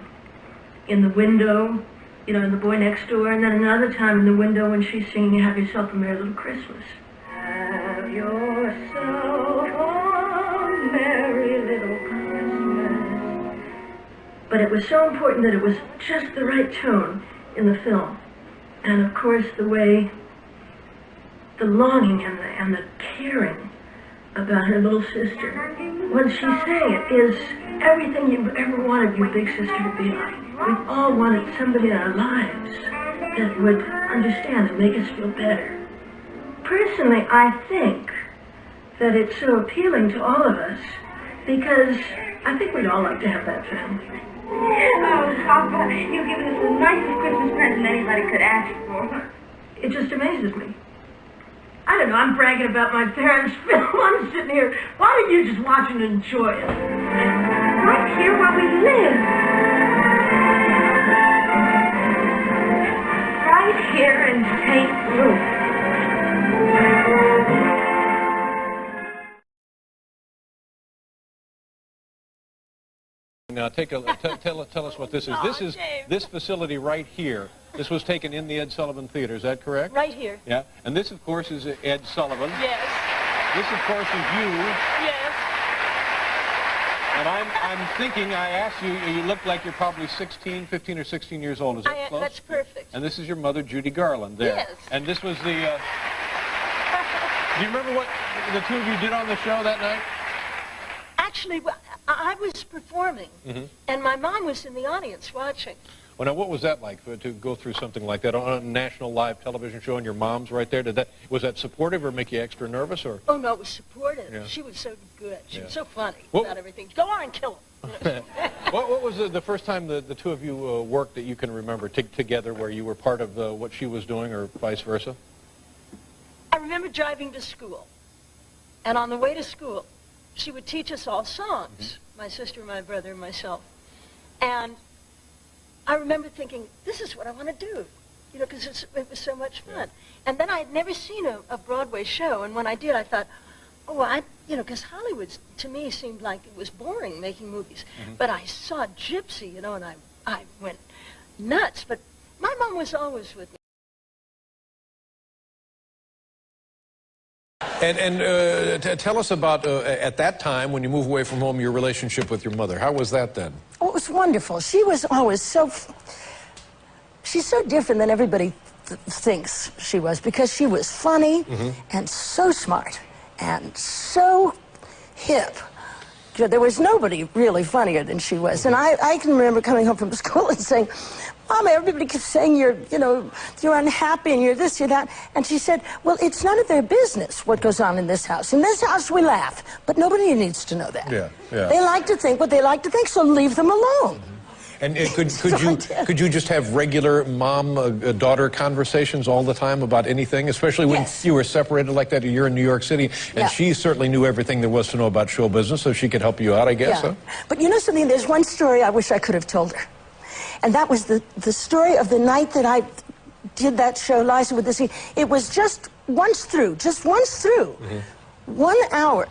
In the window, in The Boy Next Door, and then another time in the window when she's singing Have Yourself a Merry Little Christmas. Have yourself a merry little Christmas. But it was so important that it was just the right tone in the film. And of course, the way, the longing and the caring about her little sister. What she sang it is everything you ever wanted your big sister to be like. We've all wanted somebody in our lives that would understand and make us feel better. Personally, I think that it's so appealing to all of us because I think we'd all like to have that family. Oh, Papa, you've given us the nicest Christmas present anybody could ask for. It just amazes me. I don't know, I'm bragging about my parents' film. I'm sitting here. Why don't you just watch and enjoy it? Right here where we live. Right here in St. Louis. Now, tell us what this is. This facility right here. This was taken in the Ed Sullivan Theater. Is that correct? Right here. Yeah. And this, of course, is Ed Sullivan. Yes. This, of course, is you. Yes. And I'm thinking, I asked you, you look like you're probably 15 or 16 years old. Is that close? That's perfect. And this is your mother, Judy Garland, there. Yes. And this was the... do you remember what the two of you did on the show that night? Actually, I was performing, and my mom was in the audience watching. Well, now, what was that like to go through something like that on a national live television show and your mom's right there? Was that supportive or make you extra nervous? Or? Oh, no, it was supportive. Yeah. She was so good. She was so funny Well, about everything. Go on and kill him. What was the first time the two of you worked that you can remember together where you were part of what she was doing or vice versa? I remember driving to school, and on the way to school, she would teach us all songs, my sister, my brother, and myself. And I remember thinking, this is what I want to do, because it was so much fun. And then I had never seen a Broadway show, and when I did, I thought, because Hollywood, to me, seemed like it was boring making movies. But I saw Gypsy, and I went nuts. But my mom was always with me. And tell us about, at that time, when you moved away from home, your relationship with your mother. How was that then? Oh, it was wonderful. She was always she's so different than everybody thinks she was, because she was funny and so smart and so hip. There was nobody really funnier than she was. And I can remember coming home from school and saying, Mama, everybody keeps saying you're unhappy and you're this, you're that. And she said, well, it's none of their business what goes on in this house. In this house, we laugh, but nobody needs to know that. Yeah, yeah. They like to think what they like to think, so leave them alone. And could you just have regular mom-daughter conversations all the time about anything, especially when you were separated like that? You're in New York City, and she certainly knew everything there was to know about show business, so she could help you out, I guess. Yeah. But you know something? There's one story I wish I could have told her, and that was the story of the night that I did that show, Liza with the Sea. It was just once through, 1 hour.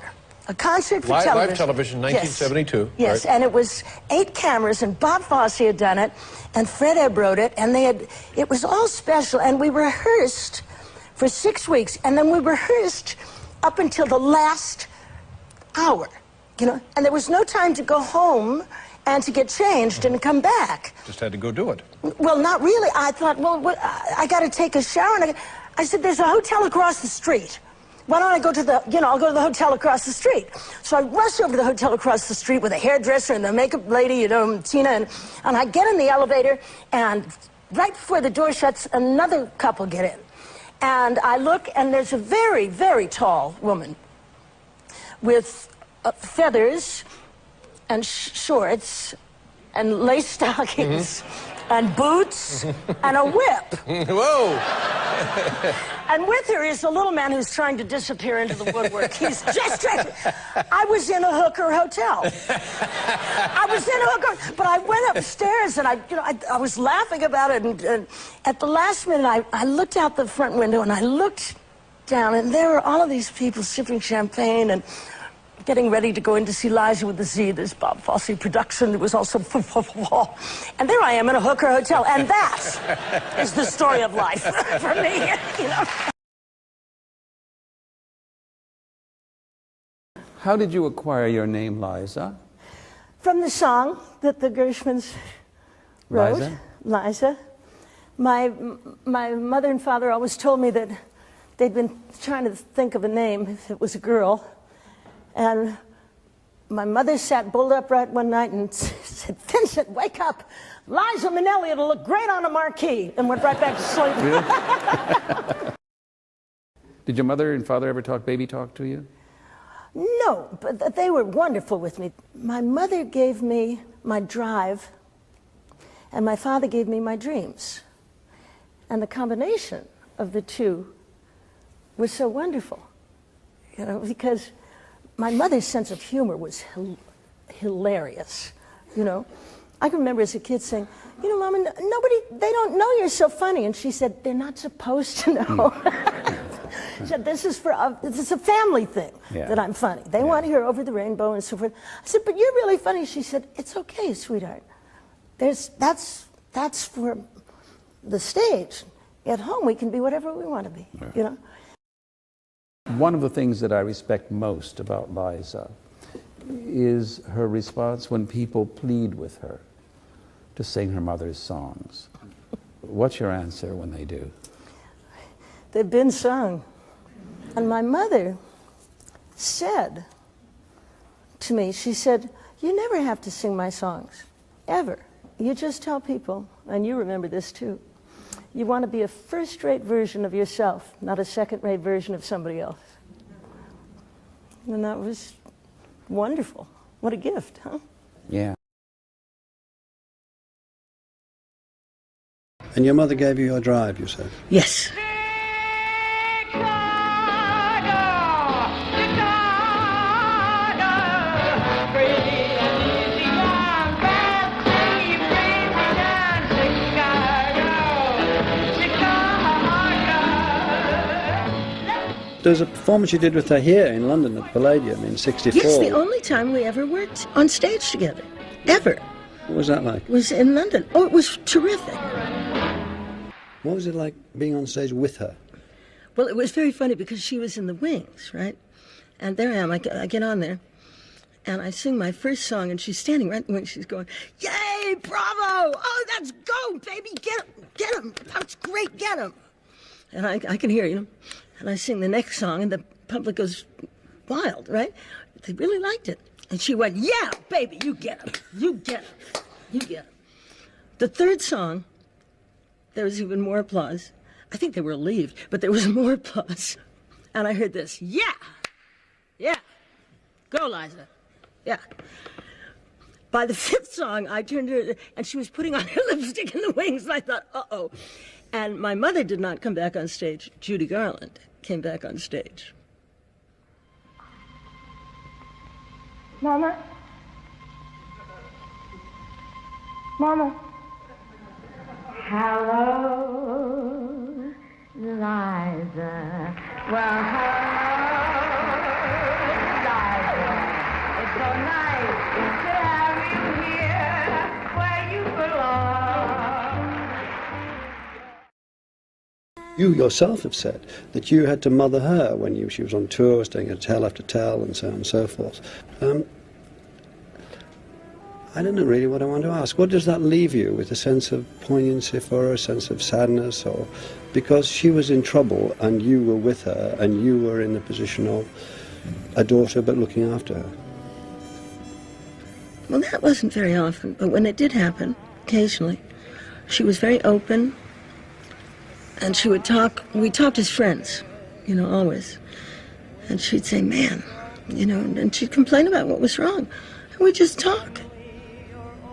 A concert for television. Live television, 1972. Yes, and it was 8 cameras, and Bob Fosse had done it, and Fred Ebb wrote it, and it was all special, and we rehearsed for 6 weeks, and then we rehearsed up until the last hour, and there was no time to go home and to get changed and come back. Just had to go do it. Well, not really. I thought, well, I got to take a shower, and I said, there's a hotel across the street. Why don't I go to I'll go to the hotel across the street. So I rush over to the hotel across the street with a hairdresser and the makeup lady, Tina, and I get in the elevator, and right before the door shuts, another couple get in. And I look, and there's a very, very tall woman with feathers and shorts and lace stockings and boots and a whip. Whoa! And with her is a little man who's trying to disappear into the woodwork. He's just trying to... I was in a hooker hotel. But I went upstairs, and I was laughing about it, and at the last minute, I looked out the front window, and I looked down, and there were all of these people sipping champagne and getting ready to go in to see Liza with the Z, this Bob Fosse production. It was also... And there I am in a hooker hotel, and that is the story of life for me, How did you acquire your name, Liza? From the song that the Gershwins wrote, Liza. My mother and father always told me that they'd been trying to think of a name if it was a girl. And my mother sat bolt upright one night and said, Vincent, wake up. Liza Minnelli, it'll look great on a marquee. And went right back to sleep. Really? Did your mother and father ever talk baby talk to you? No, but they were wonderful with me. My mother gave me my drive, and my father gave me my dreams. And the combination of the two was so wonderful, because my mother's sense of humor was hilarious, I can remember as a kid saying, Mama, they don't know you're so funny. And she said, they're not supposed to know. She said, this is a family thing that I'm funny. They want to hear Over the Rainbow and so forth. I said, but you're really funny. She said, it's okay, sweetheart. That's for the stage. At home, we can be whatever we want to be, One of the things that I respect most about Liza is her response when people plead with her to sing her mother's songs. What's your answer when they do? They've been sung. And my mother said to me, she said, you never have to sing my songs, ever. You just tell people, and you remember this too, you want to be a first-rate version of yourself, not a second-rate version of somebody else. And that was wonderful. What a gift, huh? Yeah. And your mother gave you your drive, you said? Yes. There's a performance you did with her here in London at Palladium in '64. Yes, the only time we ever worked on stage together, ever. What was that like? It was in London. Oh, it was terrific. What was it like being on stage with her? Well, it was very funny because she was in the wings, right? And there I am, I get on there, and I sing my first song, and she's standing right in the wings, she's going, yay, bravo, oh, that's go, baby, get him, that's great, get him. And I can hear, and I sing the next song, and the public goes wild, right? They really liked it. And she went, yeah, baby, you get him, you get him, you get him. The third song, there was even more applause. I think they were relieved, but there was more applause. And I heard this, yeah, yeah, go, Liza, yeah. By the fifth song, I turned to her, and she was putting on her lipstick in the wings, and I thought, uh-oh. And my mother did not come back on stage. Judy Garland came back on stage. Mama? Mama? Hello, Liza. Well, hello, Liza. It's so nice to have you here where you belong. You yourself have said that you had to mother her when she was on tour, staying at tell after tell, and so on and so forth. I don't know really what I want to ask. What does that leave you with? A sense of poignancy for her, a sense of sadness, or because she was in trouble and you were with her and you were in the position of a daughter but looking after her? Well, that wasn't very often, but when it did happen, occasionally, she was very open, and she would talk. We talked as friends, you know, always. And she'd say, man, you know, and she'd complain about what was wrong. And we'd just talk.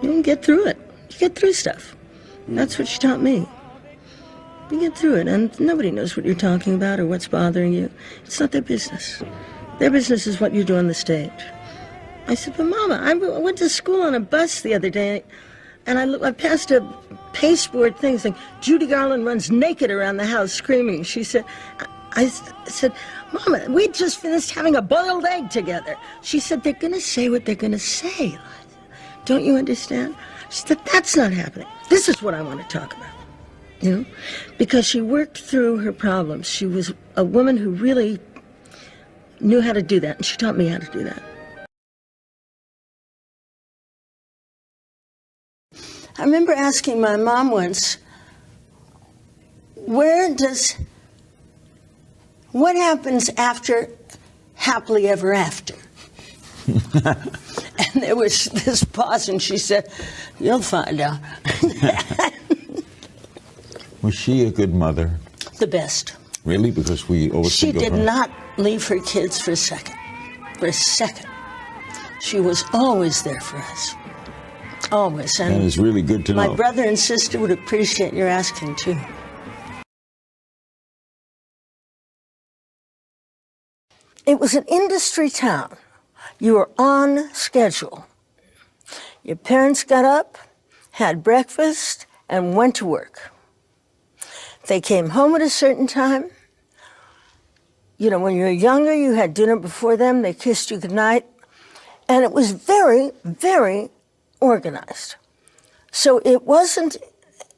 You can get through it. You get through stuff. That's what she taught me. You get through it, and nobody knows what you're talking about or what's bothering you. It's not their business. Their business is what you do on the stage. I said, but Mama, I went to school on a bus the other day, and I passed a pasteboard thing saying, Judy Garland runs naked around the house screaming. She said, I said, Mama, we just finished having a boiled egg together. She said, they're going to say what they're going to say. Don't you understand? She said, that's not happening. This is what I want to talk about, you know? Because she worked through her problems. She was a woman who really knew how to do that, and she taught me how to do that. I remember asking my mom once, what happens after happily ever after? And there was this pause, and she said, you'll find out. Was she a good mother? The best. Really? Because we always She think of did her. not leave her kids for a second. For a second. She was always there for us. Always. And it's really good to know. My brother and sister would appreciate your asking, too. It was an industry town. You were on schedule. Your parents got up, had breakfast, and went to work. They came home at a certain time. You know, when you were younger, you had dinner before them. They kissed you goodnight. And it was very, very organized. So it wasn't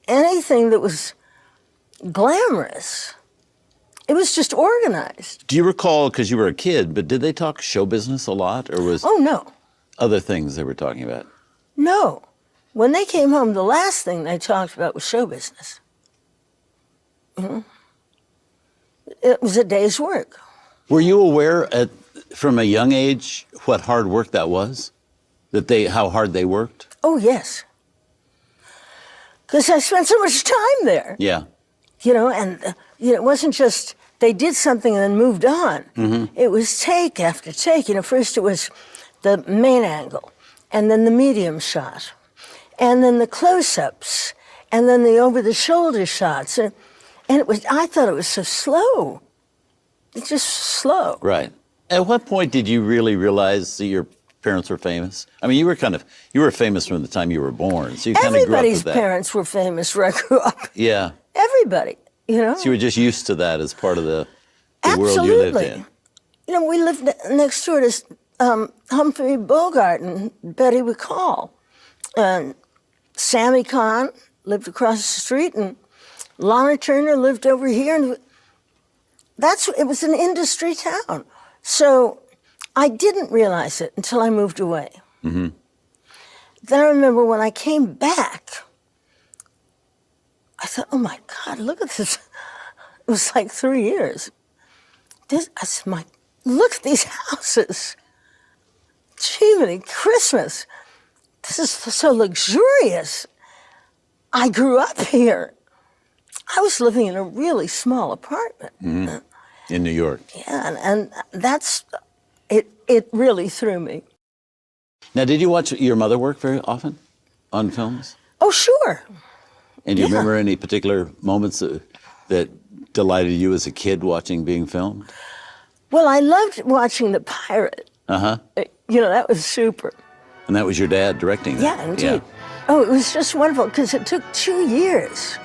anything that was glamorous. It was just organized. Do you recall, because you were a kid, but did they talk show business a lot, or was no. Other things they were talking about? No. When they came home, the last thing they talked about was show business. Mm-hmm. It was a day's work. Were you aware from a young age what hard work that was? How hard they worked? Oh, yes. Because I spent so much time there. Yeah. You know, and it wasn't just they did something and then moved on. Mm-hmm. It was take after take. You know, first it was the main angle, and then the medium shot, and then the close-ups, and then the over-the-shoulder shots. And I thought it was so slow. It's just slow. Right. At what point did you really realize that your parents were famous? I mean, you were famous from the time you were born, so you kind of grew up with Everybody's that. parents were famous where I grew up. Yeah. Everybody, you know. So you were just used to that as part of the world you lived in. You know, we lived next door to Humphrey Bogart and Betty McCall. And Sammy Kahn lived across the street, and Lana Turner lived over here. And it was an industry town. So I didn't realize it until I moved away. Mm-hmm. Then I remember when I came back, I thought, oh my God, look at this. It was like 3 years. I said, look at these houses. Gee, Christmas. This is so luxurious. I grew up here. I was living in a really small apartment. Mm-hmm. In New York. Yeah, and that's, it really threw me. Now, did you watch your mother work very often on films? Oh, sure. And do you remember any particular moments that delighted you as a kid watching being filmed? Well, I loved watching The Pirate. Uh-huh. You know, that was super. And that was your dad directing that? Yeah, indeed. Oh, it was just wonderful, because it took 2 years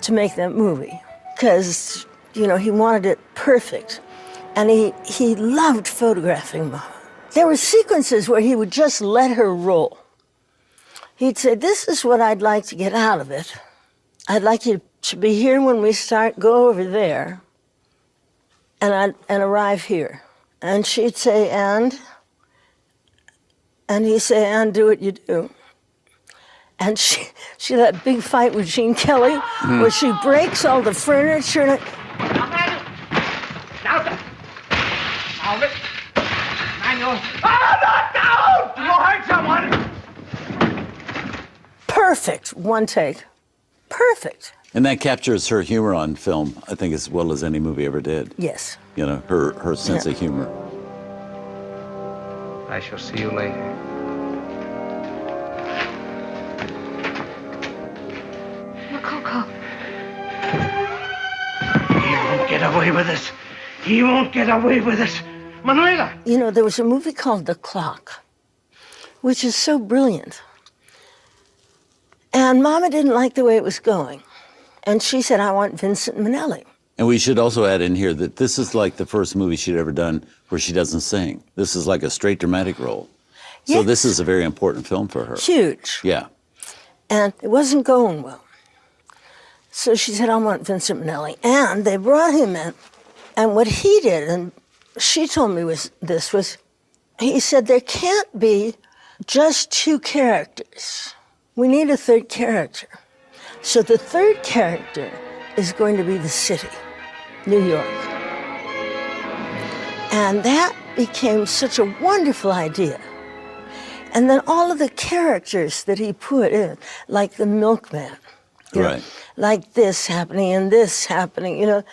to make that movie. Because, you know, he wanted it perfect. And he loved photographing Mama. There were sequences where he would just let her roll. He'd say, this is what I'd like to get out of it. I'd like you to be here when we start, go over there, and arrive here. And she'd say, and he'd say, and do what you do. And she had that big fight with Gene Kelly, where she breaks all the furniture. You hurt someone! Perfect, one take. Perfect. And that captures her humor on film, I think, as well as any movie ever did. Yes. You know, her sense of humor. I shall see you later. Coco. He won't get away with this. He won't get away with this. Manuela! You know, there was a movie called The Clock, which is so brilliant. And Mama didn't like the way it was going. And she said, I want Vincent Minnelli. And we should also add in here that this is like the first movie she'd ever done where she doesn't sing. This is like a straight dramatic role. So Yes. this is a very important film for her. Huge. Yeah. And it wasn't going well. So she said, I want Vincent Minnelli. And they brought him in. And what he did, and she told me was he said, there can't be just 2 characters. We need a 3rd character. So the 3rd character is going to be the city, New York. And that became such a wonderful idea. And then all of the characters that he put in, like the milkman, you know, like this happening and this happening, you know,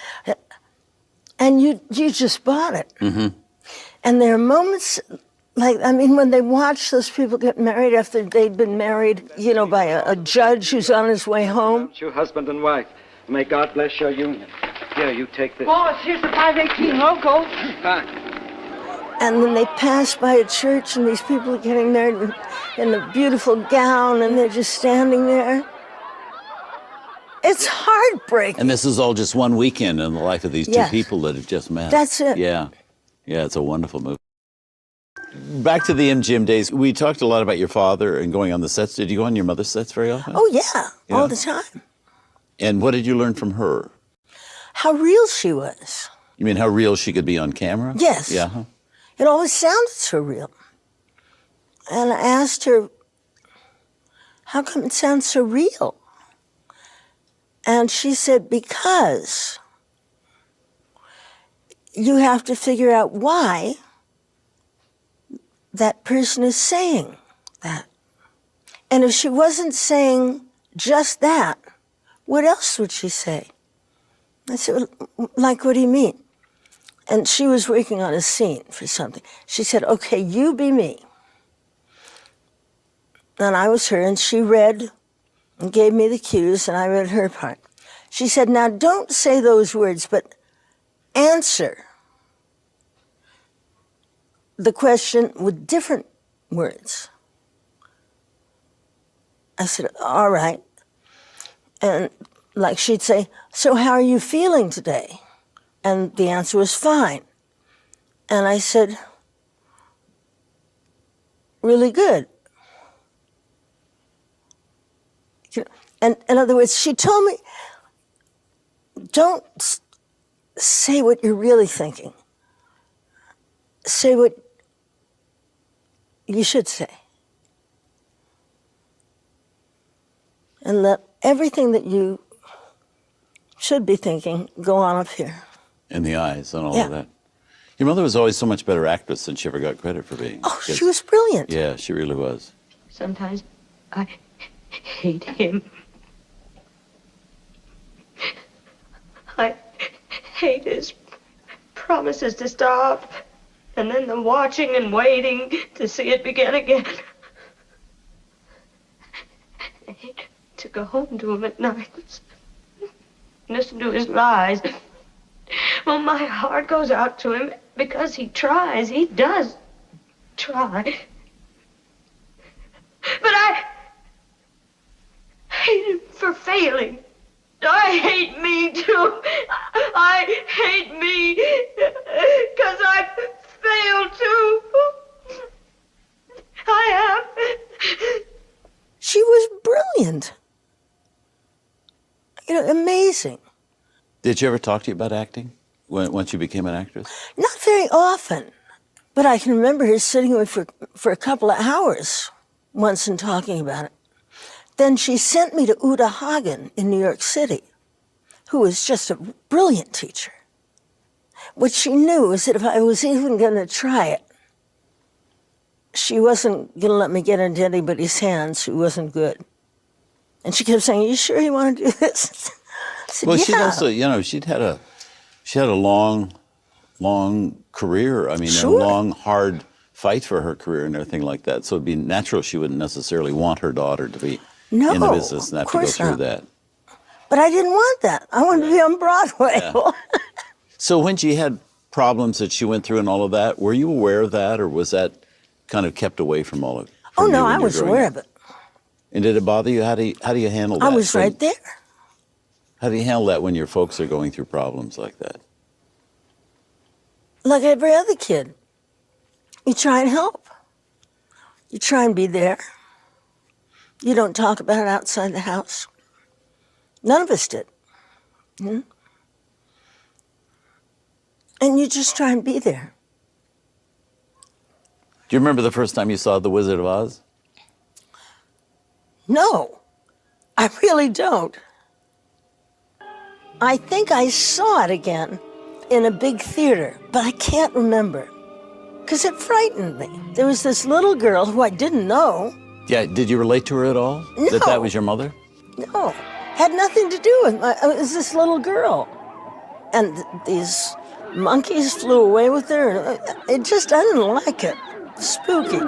and you just bought it. Mm-hmm. And there are moments, like, I mean, when they watch those people get married after they'd been married, you know, by a judge who's on his way home. You husband and wife. May God bless your union. Here, you take this. Boss, here's the 518 local. Fine. And then they pass by a church and these people are getting married in a beautiful gown and they're just standing there. It's heartbreaking. And this is all just one weekend in the life of these 2 people that have just met. That's it. Yeah. Yeah, it's a wonderful movie. Back to the MGM days, we talked a lot about your father and going on the sets. Did you go on your mother's sets very often? Oh, yeah, all the time. And what did you learn from her? How real she was. You mean how real she could be on camera? Yes. Yeah. Huh? It always sounded so real. And I asked her, how come it sounds so real? And she said, because you have to figure out why that person is saying that. And if she wasn't saying just that, what else would she say? I said, well, like, what do you mean? And she was working on a scene for something. She said, okay, you be me. And I was her, and she read and gave me the cues, and I read her part. She said, now don't say those words, but answer the question with different words. I said, all right. And like she'd say, so how are you feeling today? And the answer was fine. And I said, really good. And in other words, she told me, don't say what you're really thinking. Say what you should say. And let everything that you should be thinking go on up here. In the eyes and all of that. Your mother was always so much better actress than she ever got credit for being. Oh, she was brilliant. Yeah, she really was. Sometimes I hate him. I hate his promises to stop, and then the watching and waiting to see it begin again. I hate to go home to him at night, listen to his lies. Well, my heart goes out to him because he tries. He does try. But I hate him for failing. I hate me, too. I hate me because I failed, too. I have. She was brilliant. You know, amazing. Did she ever talk to you about acting once you became an actress? Not very often, but I can remember her sitting with me for a couple of hours once and talking about it. Then she sent me to Uta Hagen in New York City, who was just a brilliant teacher. What she knew was that if I was even going to try it, she wasn't going to let me get into anybody's hands who wasn't good. And she kept saying, "Are you sure you want to do this?" I said, Well, yeah. she'd also, you know, she had a long career. I mean, Sure. a long, hard fight for her career and everything like that. So it'd be natural she wouldn't necessarily want her daughter to be No, in the business and have of to go course through not. that. But I didn't want that. I wanted to be on Broadway. Yeah. So when she had problems that she went through and all of that, were you aware of that, or was that kind of kept away from all of it? Oh, no, I was aware of it. And did it bother you? How do you handle that? I was right there. How do you handle that when your folks are going through problems like that? Like every other kid. You try and help. You try and be there. You don't talk about it outside the house. None of us did. Hmm? And you just try and be there. Do you remember the first time you saw The Wizard of Oz? No, I really don't. I think I saw it again in a big theater, but I can't remember. Because it frightened me. There was this little girl who I didn't know. Yeah, did you relate to her at all? No. That was your mother? No, had nothing to do with it was this little girl. And these monkeys flew away with her. It just, I didn't like it. Spooky.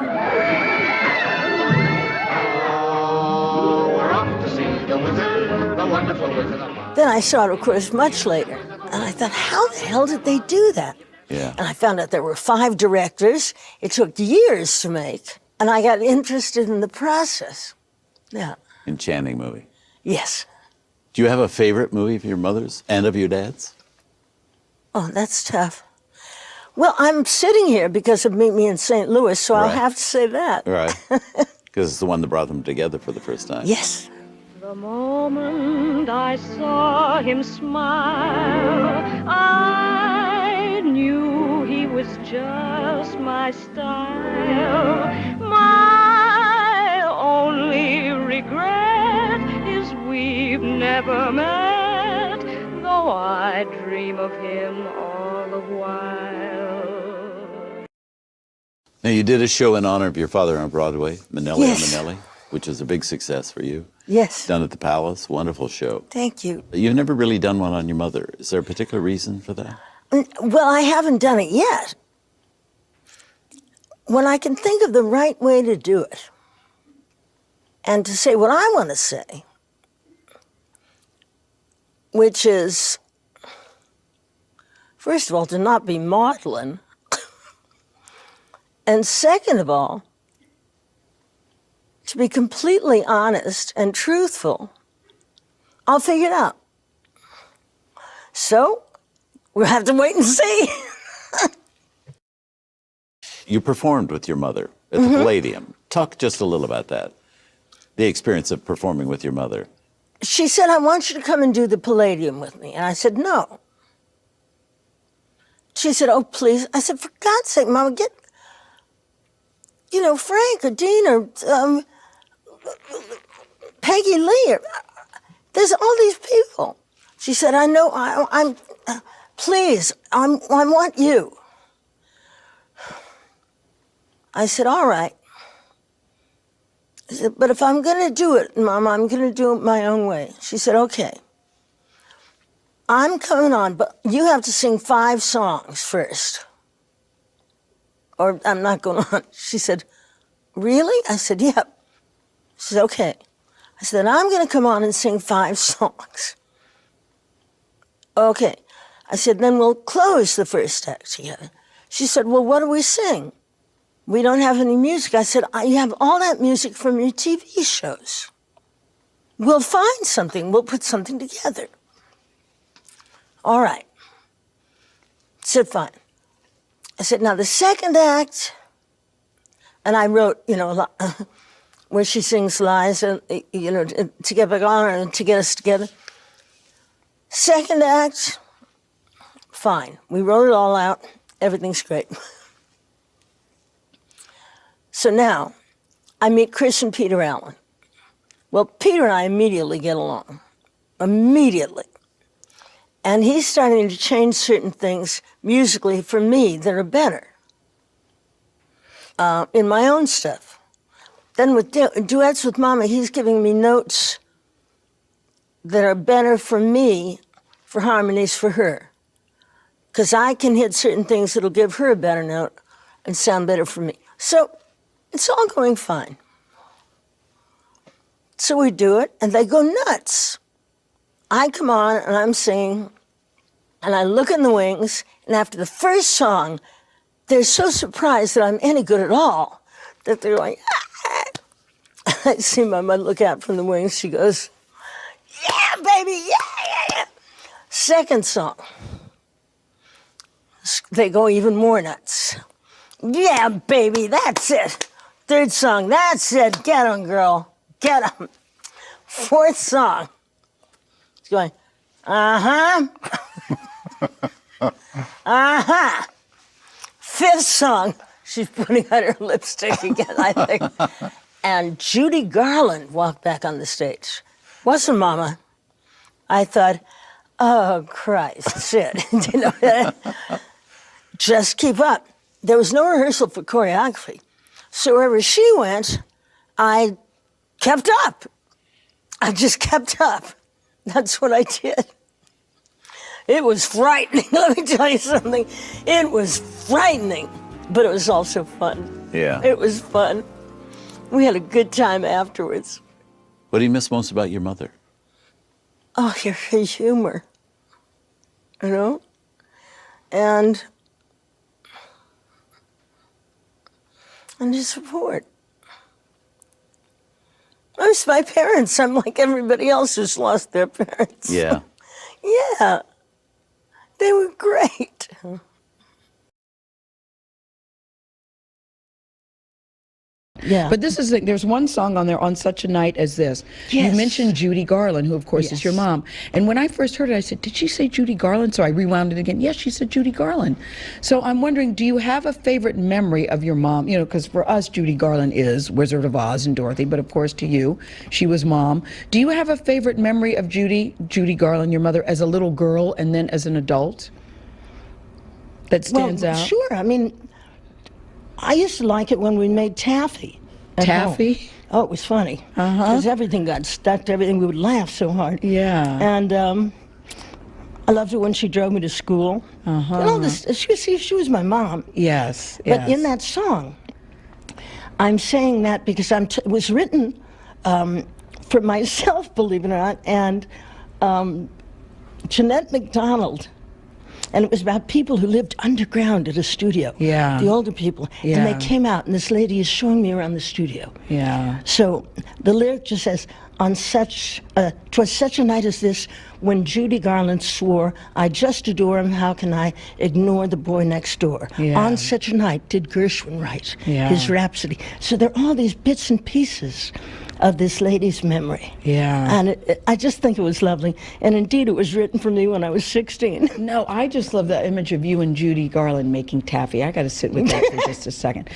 Then I saw it, of course, much later. And I thought, how the hell did they do that? Yeah. And I found out there were 5 directors. It took years to make. And I got interested in the process. Yeah. Enchanting movie. Yes. Do you have a favorite movie of your mother's and of your dad's? Oh, that's tough. Well, I'm sitting here because of Meet Me in St. Louis, so I'll Right. have to say that. Right. Because it's the one that brought them together for the first time. Yes. The moment I saw him smile, I knew he was just my style. My only regret is we've never met, though I dream of him all the while. Now, you did a show in honor of your father on Broadway, Minnelli Yes. and Minnelli, which was a big success for you. Yes. Done at the Palace, wonderful show. Thank you. You've never really done one on your mother. Is there a particular reason for that? Well, I haven't done it yet. When I can think of the right way to do it and to say what I want to say, which is, first of all, to not be maudlin, and second of all, to be completely honest and truthful, I'll figure it out. So, we'll have to wait and see. You performed with your mother at the Palladium. Talk just a little about that, the experience of performing with your mother. She said, I want you to come and do the Palladium with me. And I said, no. She said, oh, please. I said, for God's sake, Mama, get, Frank or Dean or Peggy Lee. There's all these people. She said, I know, I'm please, I want you. I said, all right. I said, but if I'm going to do it, Mama, I'm going to do it my own way. She said, okay. I'm coming on, but you have to sing 5 songs first, or I'm not going on. She said, really? I said, yeah. She said, okay. I said, I'm going to come on and sing 5 songs. Okay. I said, then we'll close the first act together. She said, well, what do we sing? We don't have any music. I said, you have all that music from your TV shows. We'll find something. We'll put something together. All right. I said, fine. I said, now the second act, and I wrote, you know, where she sings Liza, you know, to get back on and to get us together. Second act, fine. We wrote it all out. Everything's great. So now, I meet Chris and Peter Allen. Well, Peter and I immediately get along. Immediately. And he's starting to change certain things musically for me that are better in my own stuff. Then with duets with Mama, he's giving me notes that are better for me, for harmonies for her. Because I can hit certain things that'll give her a better note and sound better for me. So it's all going fine. So we do it, and they go nuts. I come on, and I'm singing, and I look in the wings, and after the first song, they're so surprised that I'm any good at all that they're like, ah. I see my mother look out from the wings. She goes, yeah, baby, yeah, yeah, yeah. Second song, they go even more nuts. Yeah, baby, that's it. Third song, that's it. Get 'em, girl, get 'em. Fourth song, it's going, uh-huh. Uh-huh. Fifth song, she's putting on her lipstick again, I think. And Judy Garland walked back on the stage. Wasn't Mama? I thought, oh, Christ, shit. You know, just keep up. There was no rehearsal for choreography. So wherever she went, I kept up. I just kept up. That's what I did. It was frightening. Let me tell you something. It was frightening, but it was also fun. Yeah. It was fun. We had a good time afterwards. What do you miss most about your mother? Oh, her humor, you know? And his support. I miss my parents. I'm like everybody else who's lost their parents. Yeah. Yeah. They were great. Yeah. But this is, there's one song on there, On Such a Night as This. Yes. You mentioned Judy Garland, who of course is your mom. And when I first heard it, I said, did she say Judy Garland? So I rewound it again. Yes, she said Judy Garland. So I'm wondering, do you have a favorite memory of your mom? You know, because for us, Judy Garland is Wizard of Oz and Dorothy, but of course to you, she was Mom. Do you have a favorite memory of Judy Garland, your mother, as a little girl and then as an adult that stands out? Sure. I mean, I used to like it when we made taffy. Taffy? Home. Oh, it was funny. Because everything got stuck to everything. We would laugh so hard. Yeah. And I loved it when she drove me to school. And all this. She was my mom. Yes. But in that song, I'm saying that because it was written for myself, believe it or not, and Jeanette MacDonald. And it was about people who lived underground at a studio. Yeah. The older people. Yeah. And they came out, and this lady is showing me around the studio. Yeah. So the lyric just says, "'Twas such a night as this when Judy Garland swore, I just adore him, how can I ignore the boy next door? Yeah. On such a night did Gershwin write his Rhapsody." So there are all these bits and pieces of this lady's memory. Yeah. And I just think it was lovely. And indeed, it was written for me when I was 16. No, I just love that image of you and Judy Garland making taffy. I got to sit with that for just a second.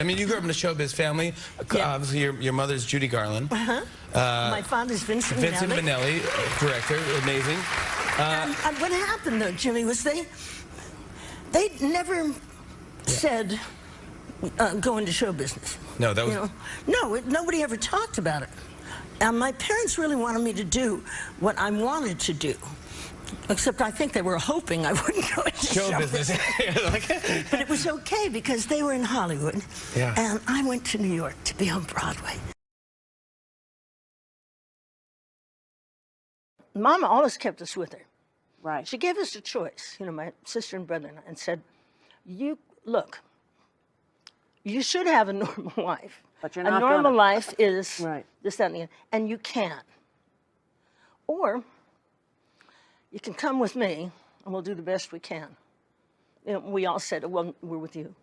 I mean, you grew up in a showbiz family. Obviously, your mother's Judy Garland. My father's Vincent Minnelli, director, amazing. And what happened, though, Jimmy, was they never said, go into show business. No, that was... You know? No, nobody ever talked about it. And my parents really wanted me to do what I wanted to do. Except I think they were hoping I wouldn't go into Show business. But it was okay because they were in Hollywood. Yeah. And I went to New York to be on Broadway. Mama always kept us with her. Right. She gave us a choice, you know, my sister and brother and said, look, you should have a normal life. But you're a not normal gonna. life is Right. this, that, and the other. And you can. Or you can come with me and we'll do the best we can. You know, we all said, well, we're with you.